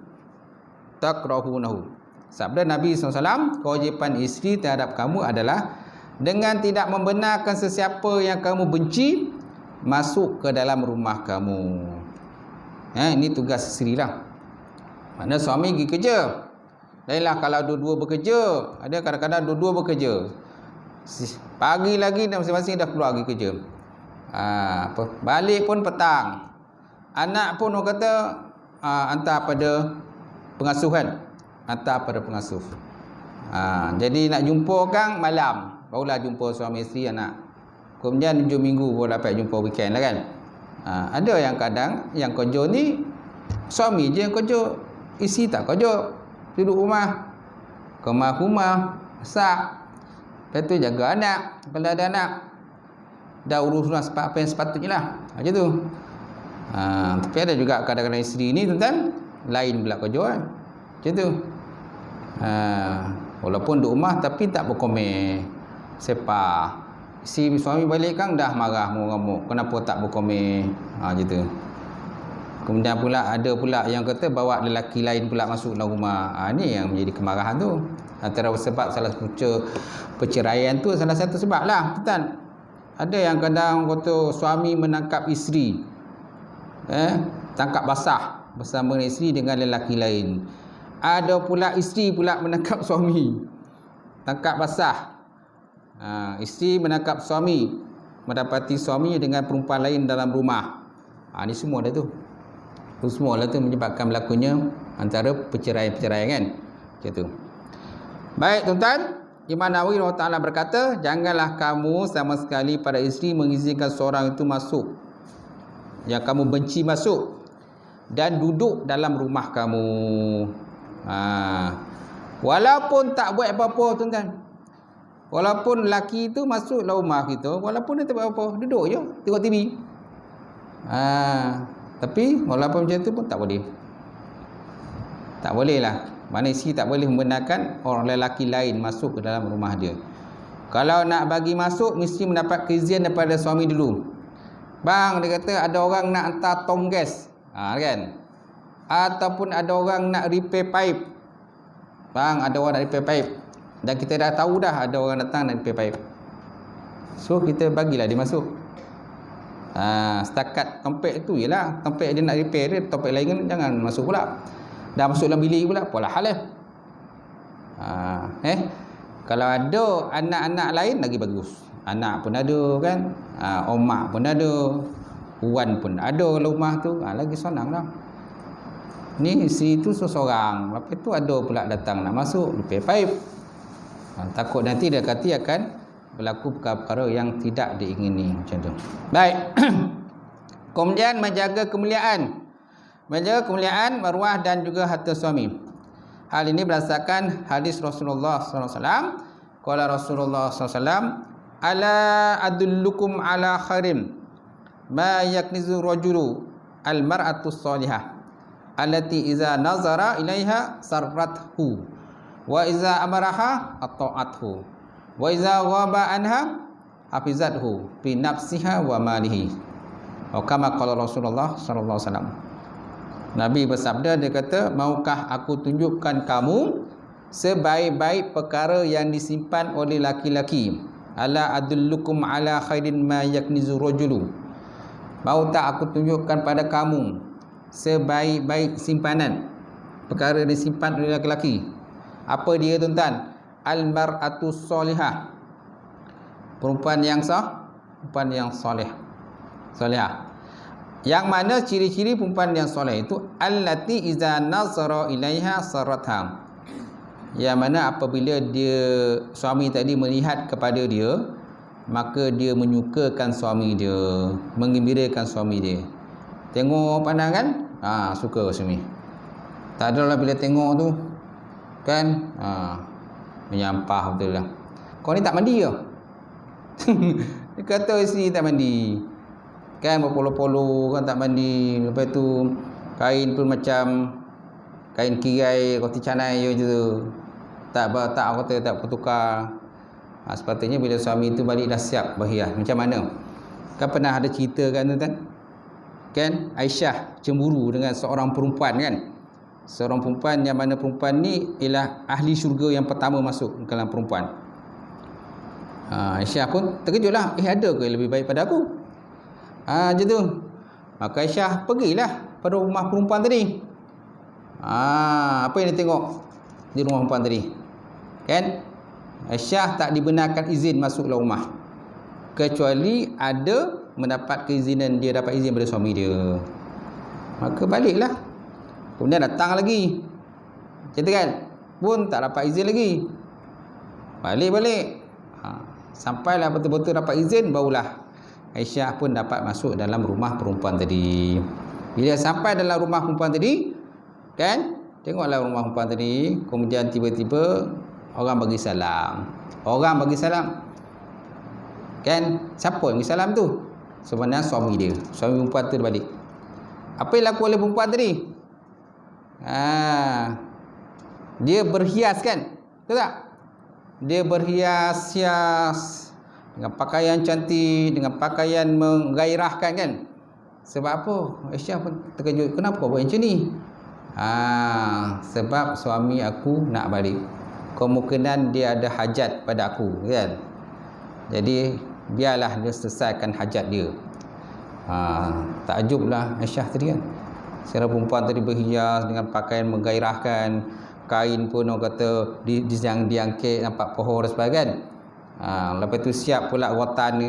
[SPEAKER 1] Sabda Nabi SAW, kewajipan isteri terhadap kamu adalah dengan tidak membenarkan sesiapa yang kamu benci masuk ke dalam rumah kamu. Ini tugas isteri lah. Mana suami pergi kerja. Lainlah kalau dua-dua bekerja. Ada kadang-kadang dua-dua bekerja. Pagi lagi dan masing-masing dah keluar pergi kerja. Balik pun petang. Anak pun orang kata hantar pada pengasuhan. Jadi nak jumpa kan malam. Barulah jumpa suami isteri anak. Kemudian 7 minggu baru dapat jumpa weekend lah kan. Ada yang kadang yang kerja ni suami je yang kerja, isteri tak kerja, duduk rumah, kemas rumah, masak, lepas tu jaga anak. Kalau ada anak dah urus apa yang sepatutnya lah. Macam tu. Tapi ada juga kadang-kadang isteri ni tuan-tuan lain pula kerja kan. Macam tu. Walaupun duduk rumah tapi tak berkomen, sepah. Si suami balik kan dah marah mengamuk. Kenapa tak berkomen? Macam tu. Kemudian pula ada pula yang kata bawa lelaki lain pula masuk dalam rumah. Ni yang menjadi kemarahan tu. Antara sebab salah satu perceraian tu salah satu sebab lah. Betul. Ada yang kadang kata suami menangkap isteri. Tangkap basah bersama isteri dengan lelaki lain. Ada pula isteri pula menangkap suami. Tangkap basah. Isteri menangkap suami, mendapati suami dengan perempuan lain dalam rumah. Ni semua dah tu. Itu semua lah tu menyebabkan berlakunya antara perceraian-perceraian kan. Macam tu. Baik tuan-tuan, Imam Nawawi Allah berkata, janganlah kamu sama sekali pada isteri mengizinkan seorang itu masuk yang kamu benci masuk dan duduk dalam rumah kamu. Walaupun tak buat apa-apa tuan-tuan. Walaupun lelaki itu masuk dalam rumah kita, walaupun dia tak buat apa, duduk je, tengok TV. Tapi walaupun macam tu pun tak boleh. Tak boleh lah. Mana isteri tak boleh membenarkan orang lelaki lain masuk ke dalam rumah dia. Kalau nak bagi masuk, mesti mendapat keizinan daripada suami dulu. Bang, dia kata ada orang nak hantar tong gas. Kan? Ataupun ada orang nak repair pipe. Bang, ada orang nak repair pipe. Dan kita dah tahu dah ada orang datang nak repair pipe. So kita bagilah dia masuk. Setakat tompek tu ialah tompek dia nak repair dia, tompek lain kan jangan masuk pula. Dah masuk dalam bilik pula pola hal Kalau ada anak-anak lain lagi bagus. Anak pun ada kan, omak pun ada, wan pun ada rumah tu, lagi senang lah. Ni si tu seorang, lepas tu ada pula datang nak masuk repair pipe. Takut nanti dia kata akan berlaku perkara yang tidak diingini macam tu. Baik. Kemudian menjaga kemuliaan. Menjaga kemuliaan maruah dan juga harta suami. Hal ini berdasarkan hadis Rasulullah SAW. Qala Rasulullah SAW, ala adullukum ala khairin ma yaknizu rajulu al mar'atu salihah allati iza nazara ilaiha sarrathu wa iza amaraha ata'athu wa iza ghaba anha hafizathu bi nafsiha wa malihi. Kama qala Rasulullah sallallahu alaihi wasallam. Nabi bersabda, dia kata, maukah aku tunjukkan kamu sebaik-baik perkara yang disimpan oleh laki-laki? Ala adullukum ala khairin ma yaknizu rajulu. Mau tak aku tunjukkan pada kamu sebaik-baik simpanan perkara yang disimpan oleh laki-laki? Apa dia tuan-tuan? Al-mar'atu salihah. Perempuan yang perempuan yang salihah. Yang mana ciri-ciri perempuan yang soleh itu allati iza nazara ilaiha saratha. Yang mana apabila suami tadi melihat kepada dia, maka dia menyukakan suami dia, menggembirakan suami dia. Tengok pandangan, suka suami. Tak adalah bila tengok tu kan, menyampah betul lah. Kau ni tak mandi ke? Dia kata isteri tak mandi. Kan berpolo-polo kan tak mandi. Lepas tu kain pun macam kain kirai roti canai je tu. Tak kata tak bertukar. Sepatutnya bila suami tu balik dah siap berhias. Macam mana? Kan pernah ada cerita kan tu kan Aisyah cemburu dengan seorang perempuan kan. Seorang perempuan yang mana perempuan ni ialah ahli syurga yang pertama masuk ke dalam perempuan. Aisyah pun terkejutlah. Ada ke lebih baik pada aku? Macam tu. Maka Aisyah pergilah pada rumah perempuan tadi. Apa yang dia tengok di rumah perempuan tadi? Kan? Aisyah tak dibenarkan izin masuk dalam rumah, kecuali ada mendapat keizinan, dia dapat izin daripada suami dia. Maka baliklah. Kemudian datang lagi. Macam tu kan? Pun tak dapat izin lagi. Balik. Sampailah betul-betul dapat izin, barulah Aisyah pun dapat masuk dalam rumah perempuan tadi. Bila sampai dalam rumah perempuan tadi, kan, tengoklah rumah perempuan tadi, kemudian tiba-tiba orang bagi salam. Kan, siapa yang bagi salam tu? Sebenarnya suami dia. Suami perempuan tu balik. Apa yang laku oleh perempuan tadi? Dia berhias kan? Betul tak? Dia berhias-hias dengan pakaian cantik, dengan pakaian menggairahkan kan. Sebab apa? Aisyah pun terkejut. Kenapa kau buat macam ni? Sebab suami aku nak balik. Kemungkinan dia ada hajat pada aku kan. Jadi biarlah dia selesaikan hajat dia. Takjublah Aisyah tadi kan. Seorang perempuan tadi berhias dengan pakaian menggairahkan, kain pun orang kata diangkit nampak pohon dan sebagainya. Lepas tu siap pula rotan ni.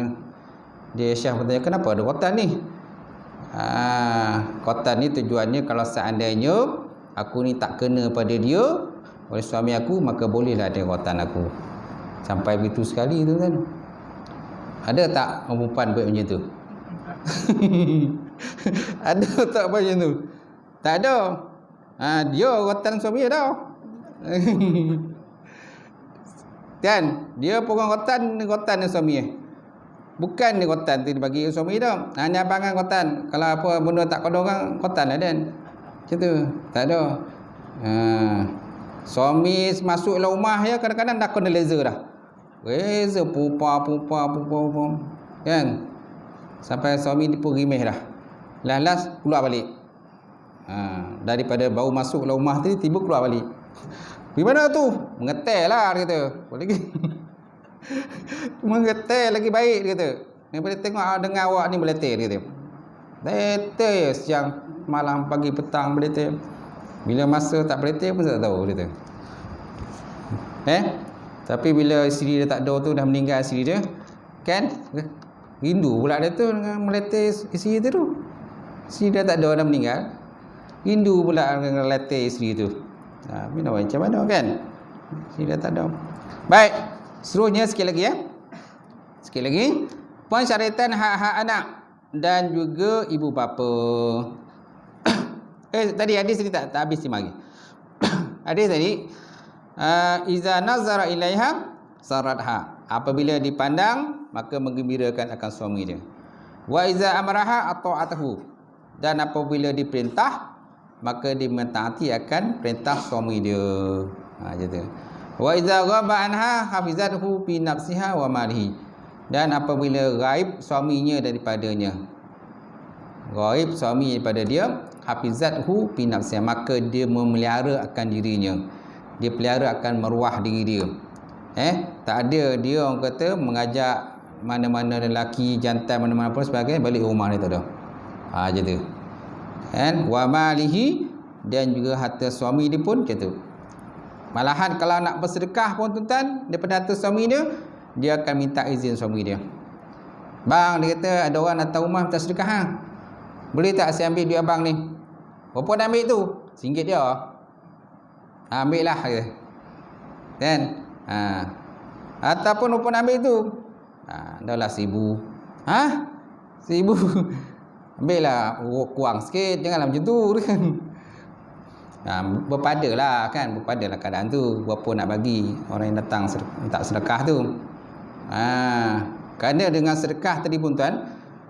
[SPEAKER 1] Dia Aisyah bertanya, kenapa ada rotan ni? Rotan ni tujuannya kalau seandainya aku ni tak kena pada dia oleh suami aku, maka bolehlah ada rotan aku. Sampai begitu sekali tu kan. Ada tak perempuan buat macam tu? Ada tak buat macam tu? Tak ada. Dia rotan suami dia dah. Kan? Dia pun rotan ni suami dia. Bukan ni rotan tu bagi suami dia. Hanya abangan rotan. Kalau apa benda tak kena orang, rotan lah dan. Macam tu. Tak ada. Suami masuk dalam rumah ya, kadang-kadang dah kena laser dah. Laser pupa. Kan? Sampai suami ni pun rimeh dah. Last keluar balik. Daripada bau masuk dalam rumah tu, tiba keluar balik. Pergi mana tu? Mengetel lah dia kata. Lagi mengetel lagi baik dia kata. Daripada tengok dengan awak ni beletir dia kata. Beletir siang, malam, pagi, petang beletir. Bila masa tak beletir pun tak tahu dia kata. Tapi bila isteri dia tak ada tu, dah meninggal isteri dia, kan? Rindu pula dia tu dengan meletir isteri dia tu. Isteri dia tak ada, dah meninggal. Rindu pula dengan meletir isteri tu. Macam mana kan? Isteri dia tak ada. Baik, seterusnya sikit lagi ya. Sikit lagi. Pensyaratan hak-hak anak dan juga ibu bapa. Tadi hadis ni tak habis lagi. Hadis tadi, iza nazara ilaiha saratha. Apabila dipandang maka menggembirakan akan suami dia. Wa iza amaraha ata'atahu. Dan apabila diperintah maka dia mentaati akan perintah suami dia. Macam tu. Wa iza ghaba anha hafizathu fi nafsiha wa malihi. Dan apabila gaib suaminya daripadanya, gaib suami daripada dia, hafizathu fi nafsiha, maka dia memelihara akan dirinya. Dia pelihara akan maruah diri dia. Tak ada dia orang kata mengajak mana-mana lelaki jantan mana-mana pun sebagainya balik rumah dia, tak ada. Macam tu. Wa malihi, dan juga harta suami dia pun macam tu. Malahan kalau nak bersedekah pun tuan-tuan, daripada harta suami dia akan minta izin suami dia. Bang, dia kata ada orang datang rumah minta sedekah, boleh tak saya ambil duit abang ni? Berapa nak ambil tu? RM1 dia. Ambil lah dia. Kan? Ataupun berapa nak ambil tu? Dah lah RM1,000. RM1,000. Ambil lah, kurang sikit, janganlah macam tu kan. Berpadalah kan, berpadalah keadaan tu, berapa nak bagi orang yang datang minta sedekah tu. Kerana dengan sedekah tadi pun tuan,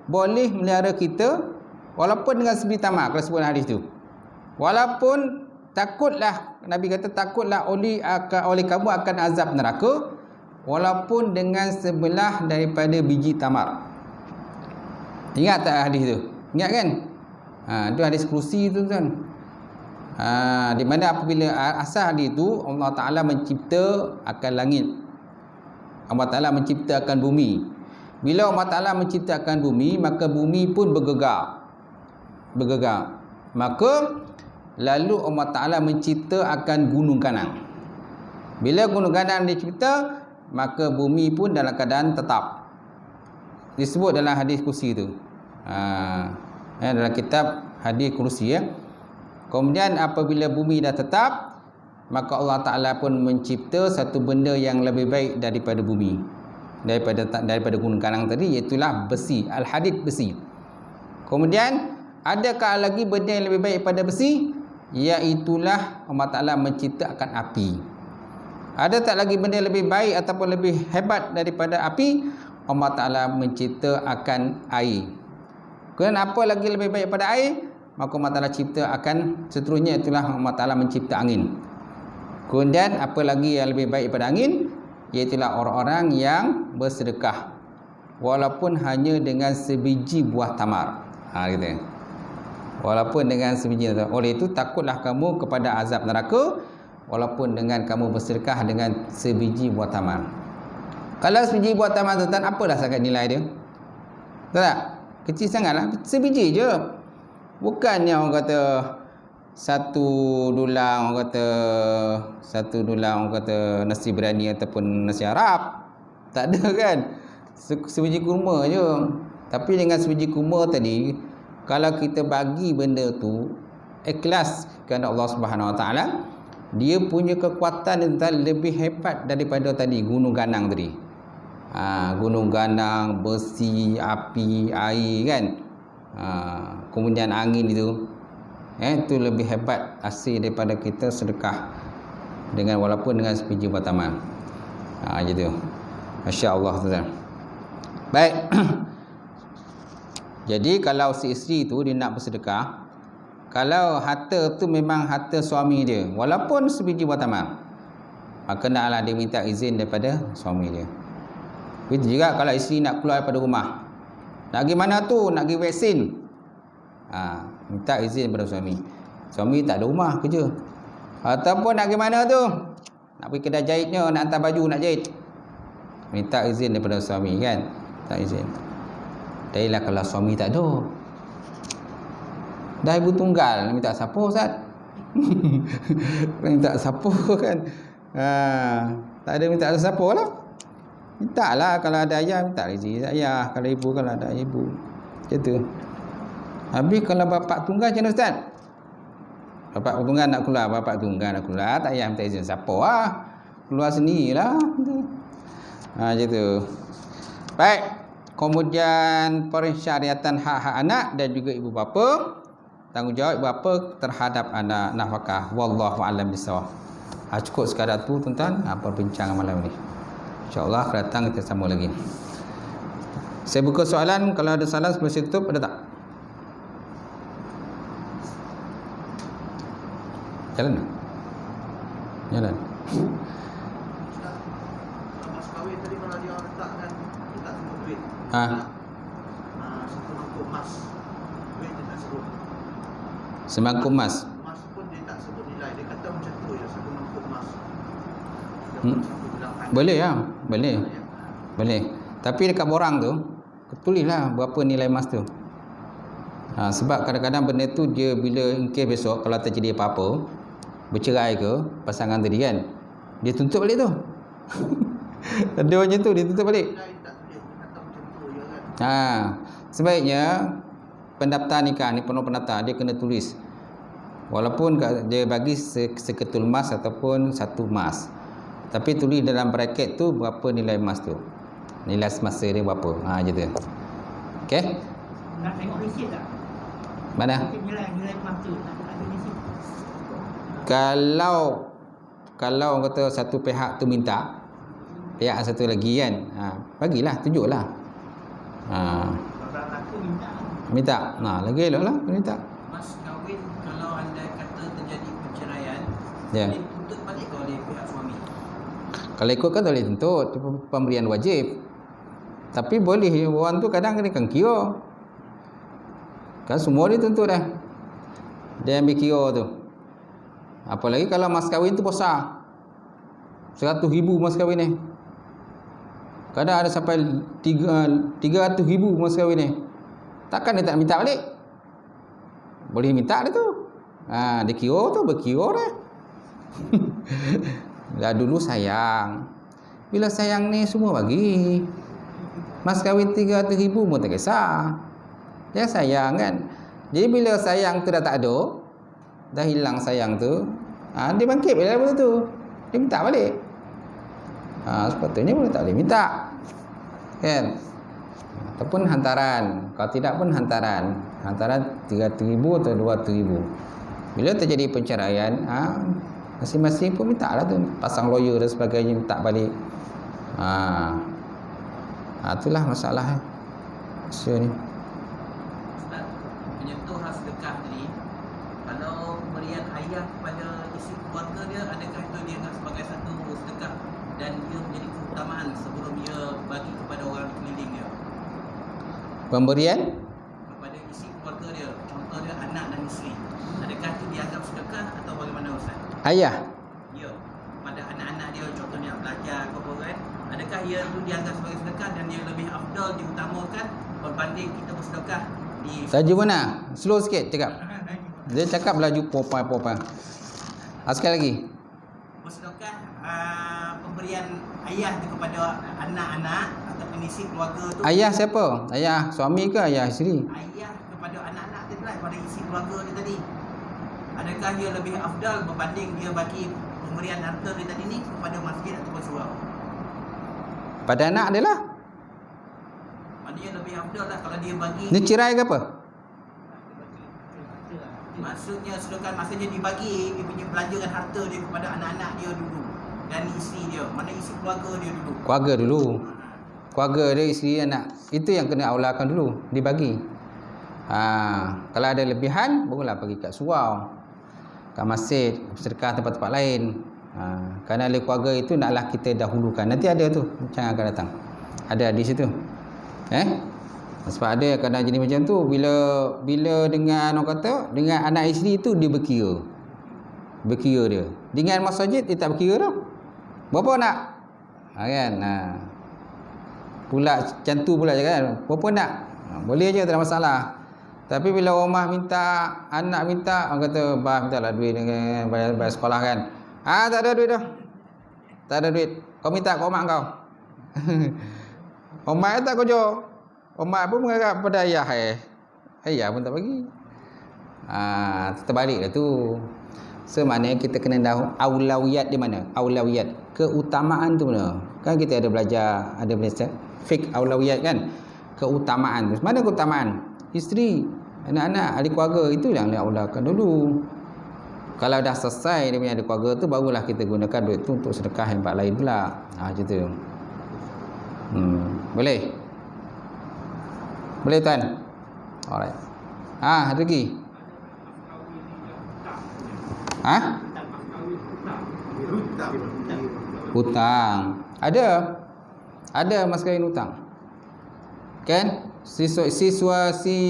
[SPEAKER 1] boleh melihara kita walaupun dengan sebiji tamak, kalau sebut hadis tu. Walaupun takutlah, Nabi kata takutlah oleh kamu akan azab neraka, walaupun dengan sebelah daripada biji tamar. Ingat tak hadis tu? Ingat kan? Itu hadis kursi tu tuan. Di mana apabila asal hadis tu, Allah Ta'ala mencipta akan langit, Allah Ta'ala menciptakan bumi. Bila Allah Ta'ala menciptakan bumi, maka bumi pun bergegar. Maka lalu Allah Ta'ala menciptakan gunung ganang. Bila gunung ganang dicipta, maka bumi pun dalam keadaan tetap. Disebut dalam hadis kursi tu. Dalam kitab hadis kursi ya. Kemudian apabila bumi dah tetap, maka Allah Ta'ala pun mencipta satu benda yang lebih baik daripada bumi, daripada gunung ganang tadi, iaitulah besi, al-hadid, besi. Kemudian adakah lagi benda yang lebih baik daripada besi? Iaitulah Allah Ta'ala menciptakan api. Ada tak lagi benda lebih baik ataupun lebih hebat daripada api? Allah Ta'ala menciptakan air. Kemudian apa lagi lebih baik daripada air? Maka Allah Ta'ala ciptakan seterusnya, itulah Allah Ta'ala mencipta angin. Kemudian apa lagi yang lebih baik daripada angin? Iaitulah orang-orang yang bersedekah walaupun hanya dengan sebiji buah tamar. Gitu. Walaupun dengan sebiji. Oleh itu takutlah kamu kepada azab neraka walaupun dengan kamu bersedekah dengan sebiji buah tamar. Kalau sebiji buah tamar tuan, apalah sangat nilai dia? Tak? Kecil sangatlah, sebiji je. Bukannya orang kata satu dulang orang kata nasi biryani ataupun nasi Arab. Tak ada kan? Sebiji kurma je. Tapi dengan sebiji kurma tadi, kalau kita bagi benda tu ikhlas kerana Allah Subhanahu Wa Taala, dia punya kekuatan lebih hebat daripada tadi gunung ganang tadi. Gunung ganang, besi, api, air kan. Kemudian angin itu, itu lebih hebat hasil daripada kita sedekah dengan walaupun dengan sebiji buah tamar. Gitu. Masya-Allah tuan. Baik. Jadi kalau si isteri tu dia nak bersedekah, kalau harta tu memang harta suami dia, walaupun sebiji buah tamar, maka naklah dia minta izin daripada suami dia. Begitu juga kalau isteri nak keluar daripada rumah. Nak pergi mana tu? Nak pergi vaksin. Minta izin daripada suami. Suami tak ada rumah kerja. Ataupun nak pergi mana tu? Nak pergi kedai jahitnya, nak hantar baju nak jahit. Minta izin daripada suami kan? Tak izin. Dahlah kalau suami tak ada. Dah ibu tunggal nak minta siapa Ustaz? Minta siapa kan? Tak ada minta siapa lah. Minta lah kalau ada ayah, minta rezeki ayah. Kalau ibu, kalau ada ibu. Macam tu. Habis kalau bapak tunggal macam mana Ustaz? Bapak tunggal nak keluar, bapak tunggal nak keluar, tak payah minta izin siapa lah. Keluar sendirilah. Macam tu. Baik. Kemudian pensyariatan hak-hak anak dan juga ibu bapa. Tanggungjawab ibu bapa terhadap anak, nafkah. Wallahu a'lam bissawab. Cukup sekadar tu tuan-tuan perbincangan malam ni. InsyaAllah akan datang kita sambung lagi. Saya buka soalan. Kalau ada soalan sebelum saya tutup, ada tak? Jalan tak? Jalan.
[SPEAKER 2] Mas kahwin tadi kalau dia letakkan tak sebut duit. Satu mangkuk emas. Duit dia tak sebut.
[SPEAKER 1] Semangkuk emas.
[SPEAKER 2] Emas pun dia tak sebut nilai. Dia kata macam tu je, satu mangkuk emas.
[SPEAKER 1] Boleh lah. Boleh. Boleh. Tapi dekat borang tu, tulislah berapa nilai emas tu. Sebab kadang-kadang benda tu dia bila ingkir besok kalau terjadi apa-apa, bercerai ke pasangan tadi kan, dia tuntut balik tu. Ada macam tu, dia tuntut balik. Sebaiknya pendaftar nikah ni, penuh pendaftar dia kena tulis. Walaupun dia bagi seketul emas ataupun satu emas, tapi tulis dalam bracket tu berapa nilai emas tu. Nilai semasa dia berapa. Macam tu. Okey?
[SPEAKER 3] Nak tengok resit tak?
[SPEAKER 1] Mana?
[SPEAKER 3] Nilai emas tu nak ada resit.
[SPEAKER 1] Kalau orang kata satu pihak tu minta, pihak satu lagi kan, bagilah, tunjuklah.
[SPEAKER 3] Orang aku
[SPEAKER 1] Minta. Lagi elok lah minta.
[SPEAKER 4] Mas kahwin kalau anda kata terjadi perceraian,
[SPEAKER 1] Ya.
[SPEAKER 4] dituntut balik oleh pihak suami.
[SPEAKER 1] Kalau ikut kan tak boleh tuntut, itu pemberian wajib. Tapi boleh orang tu kadang kan kira. Kan semua dia tuntut dah. Dia ambil kira tu. Apalagi kalau mas kahwin tu besar. 100,000 mas kahwin ni. Kadang ada sampai 300,000 mas kahwin ni. Takkan dia tak minta balik? Boleh minta dia tu. Dia kira tu, berkira dah. Dah dulu sayang. Bila sayang ni semua bagi. Mas kahwin 300,000 pun tak kisah. Dia sayang kan. Jadi bila sayang tu dah tak ada, dah hilang sayang tu, dia bangkit balik benda tu. Dia minta balik. Sepatutnya boleh tak boleh minta. Kan? Ataupun hantaran. Kalau tidak pun hantaran. Hantaran 300,000 atau 200,000. Bila terjadi perceraian, masing-masing pun minta lah tu. Pasang lawyer dan sebagainya minta balik. Itulah masalah Masalah ni.
[SPEAKER 4] Ustaz, menyentuh ras sedekah tadi, kalau pemberian ayah kepada isi keluarga dia, adakah itu dia anggap sebagai satu sedekah dan dia menjadi keutamaan sebelum dia bagi kepada orang di keliling dia?
[SPEAKER 1] Pemberian
[SPEAKER 4] Kepada isi keluarga dia, contoh dia anak dan isteri, adakah itu dianggap sedekah atau bagaimana Ustaz?
[SPEAKER 1] ayah.
[SPEAKER 4] Ya, pada anak-anak dia contohnya belajar ke apa kan, adakah ia itu dianggap sebagai sedekah dan dia lebih afdal diutamakan berbanding kita bersedekah di
[SPEAKER 1] Laju mana? Slow sikit cakap. Dia cakap laju popai. Sekali lagi.
[SPEAKER 4] bersedekah pemberian ayah tu kepada anak-anak ataupun isi keluarga tu.
[SPEAKER 1] Ayah siapa? Ayah suami ke ayah isteri?
[SPEAKER 4] Ayah kepada anak-anak tu lah, kepada isi keluarga dia tadi. Adakah dia lebih afdal berbanding dia bagi pemberian harta dia tadi ni kepada masjid ataupun surau?
[SPEAKER 1] Pada anak dia lah.
[SPEAKER 4] Maknanya lebih afdal lah kalau dia bagi.
[SPEAKER 1] Ni cerai ke apa?
[SPEAKER 4] Maksudnya sedekah, maksudnya dibagi dia punya belanjakan harta dia kepada anak-anak dia dulu dan isteri dia, mana isi keluarga dia dulu.
[SPEAKER 1] Keluarga dulu. Keluarga dia, isteri, anak. Itu yang kena aulakan dulu, dibagi. Kalau ada lebihan, barulah bagi kat surau, kat masjid, sedekah tempat-tempat lain. Kerana oleh keluarga itu naklah kita dahulukan. Nanti ada tu, macam akan datang. Ada di situ. Sebab ada kadang jadi macam tu, bila dengan orang kata dengan anak isteri tu dia berkira dia. Dengan masjid dia tak berkira dah. Berapa nak? Kan? Pula macam tu pula kan. Berapa nak? Boleh je, tak ada masalah. Tapi bila rumah minta, anak minta, orang kata, bah minta lah duit dengan bayar sekolah kan. Tak ada duit dah. Tak ada duit. Kau minta ke mak kau. Mak tak kerja. Mak pun mengarap pada ayah. Ayah pun tak bagi. Terbalik dah tu. So maknanya kita kena tahu aulawiyat di mana? Aulawiyat, keutamaan tu mana? Kan kita ada belajar, ada belajar fiqh aulawiyat kan? Keutamaan tu. Mana keutamaan? Isteri, anak-anak, ahli keluarga itu yang diaulakan dulu. Kalau dah selesai dia punya ahli keluarga tu, barulah kita gunakan duit tu untuk sedekah yang tempat lain pula. Macam tu. Boleh? Boleh tuan? Alright. Ada lagi? Hutang. Ada mas kahwin hutang. Kan? Si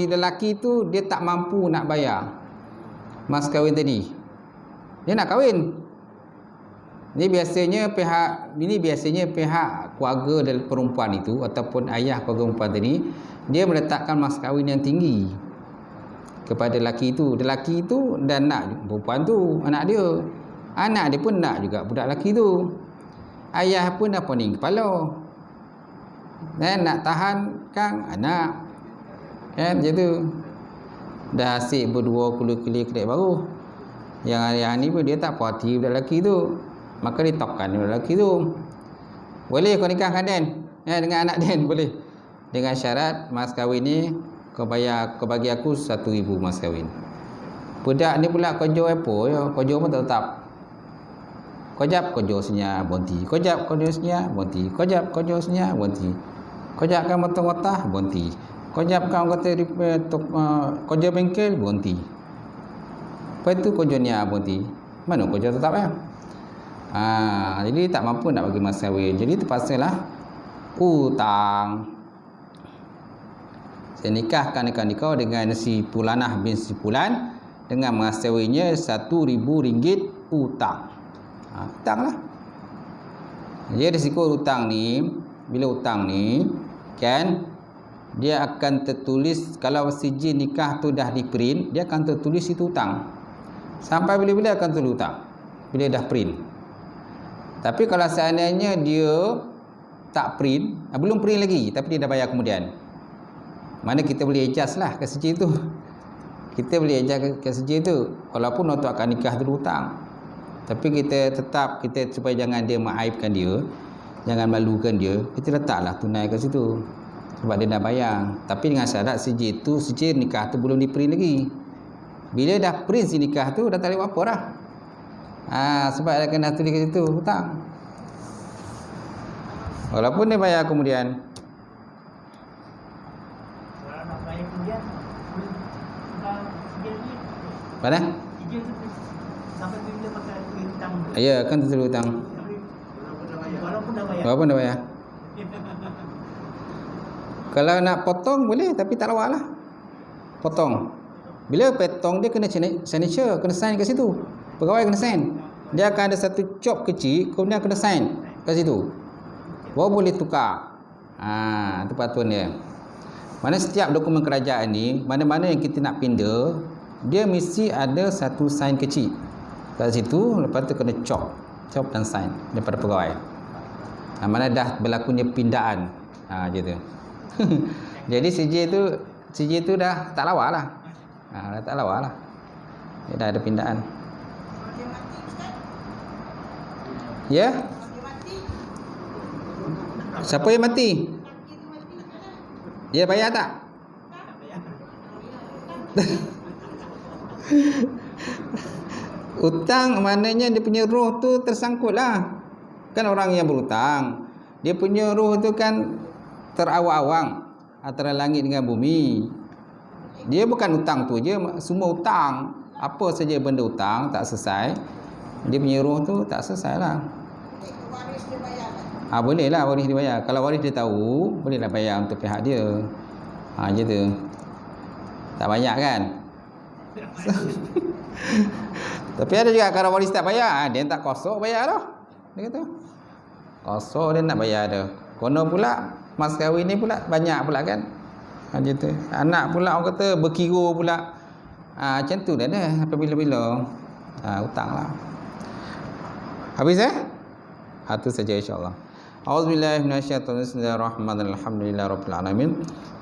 [SPEAKER 1] lelaki tu dia tak mampu nak bayar mas kahwin tadi. Dia nak kahwin. Ini biasanya pihak keluarga dari perempuan itu ataupun ayah keluarga perempuan tadi, dia meletakkan mas kahwin yang tinggi kepada lelaki itu. Lelaki itu dan nak perempuan tu, anak dia. Anak dia pun nak juga budak lelaki tu. Ayah pun dah pening kepala. Nak tahan kan anak. Kan macam tu. Dah asyik berdua kulit-kulit kedai baru. Yang ayah ni pun dia tak puas hati budak lelaki tu. Maka dia tokkan budak lelaki tu. Boleh kau nikahkan Dan? Dengan anak Dan boleh. Dengan syarat mas kahwin ni kau bagi aku 1,000 mas kahwin. Budak ni pula kerja apa ya? Kerja pun tak tetap. Kojap kerja senyap berhenti. Kojap kerja senyap berhenti. Kojap kerja senyap berhenti. Kojap kan motong-otah berhenti. Kojap kan kata kerja bengkel berhenti. Lepas tu kerja ni berhenti. Mana kerja tetap ya? Jadi tak mampu nak bagi mas kahwin. Jadi terpaksalah hutang. Saya nikahkan kau dengan si Pulanah bin si Pulan dengan mas kahwinnya RM1,000 hutang. Hutang lah. Jadi risiko hutang ni, bila hutang ni kan, dia akan tertulis. Kalau sijil nikah tu dah di print, dia akan tertulis itu hutang. Sampai bila-bila akan tertulis hutang bila dah print. Tapi kalau seandainya dia tak print, belum print lagi tapi dia dah bayar kemudian, mana kita boleh adjust lah ke sijil tu. Kita boleh adjust ke sijil tu. Walaupun waktu akan nikah tu hutang, tapi kita tetap, supaya jangan dia mengaibkan dia, jangan malukan dia, kita letaklah tunai kat situ sebab dia dah bayar. Tapi dengan syarat sijil nikah tu belum di print lagi. Bila dah print si nikah tu dah tak boleh buat apa dah. Sebab dia kena tulis kat situ hutang. Walaupun dia bayar kemudian.
[SPEAKER 3] Kalau nak bayar kemudian, sijil ni.
[SPEAKER 1] Mana?
[SPEAKER 3] Sijil tu sampai bila pakai hutang.
[SPEAKER 1] Ya, kan tertulis hutang.
[SPEAKER 3] Walaupun dah bayar.
[SPEAKER 1] Kalau nak potong boleh, tapi tak lawa lah. Potong. Bila potong dia kena signature, kena sign kat situ. Pegawai kena sign. Dia akan ada satu chop kecil, kemudian kena sign kat situ. Baru boleh tukar. Itu peraturan dia. Mana setiap dokumen kerajaan ni, mana-mana yang kita nak pindah, dia mesti ada satu sign kecil kat situ. Lepas tu kena chop dan sign daripada pegawai. Mana dah berlakunya pindaan. Macam tu. Jadi sijil tu dah tak lawa lah. Dah tak lawa lah. Dia dah ada pindaan. Ya? Siapa yang mati? Dia bayar tak? Hutang maknanya dia punya roh tu tersangkut lah. Kan orang yang berhutang, dia punya roh tu kan terawang-awang antara langit dengan bumi. Dia bukan hutang tu je, semua hutang. Apa saja benda hutang tak selesai, dia punya roh tu tak selesai lah.
[SPEAKER 5] Waris dia bayar kan?
[SPEAKER 1] Boleh lah waris dia bayar. Kalau waris dia tahu, boleh lah bayar untuk pihak dia. Macam tu. Tak banyak kan? Tapi ada juga kalau waris tak bayar, dia tak kosong bayar dah. Dia kata kosong dia nak bayar dah. Kono pula mas kahwin ni pula banyak pula kan. Macam tu. Anak pula orang kata berkira pula. Macam tu dah sampai bila-bila. Hutang lah. Habis tu saja insya-Allah. A'udzubillahi minasyaitonir rajim. Bismillahirrahmanirrahim. Alhamdulillahirabbil alamin.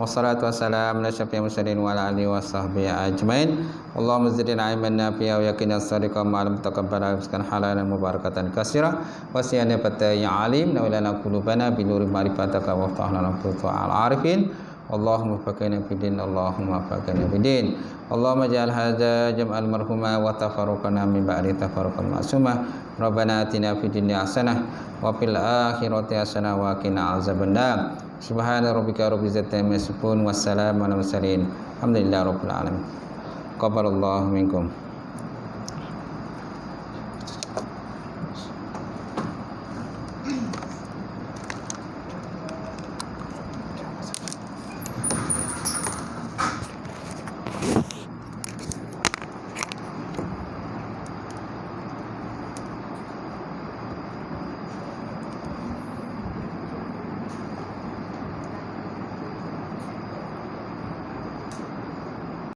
[SPEAKER 1] Wassalatu wassalamu ala asyrafil mursalin wa ala alihi washabbihi ajmain. Allahumma zidna ilman nafi'a wa yaqinan sadiqan ma'al mutaqabbala rizqan halalan mubarakatan katsira wa siyana fataya alim wa lana qulubana bi nuri ma'rifataka wa ftahna al arifin. Allahumma faqina fid din, Allahumma faqina fid din. Allahumma ja'al hadza jam'al marhuma wa tafarruqana min ba'di tafarruqan ma'suma. Rabbana atina fid dunya hasanah wa fil akhirati hasanah wa qina azabannar. Subhana rabbika rabbil izzati amma yasifun, wassalamu alal mursalin. Alhamdulillahi rabbil alamin. Qabbalallahu minkum.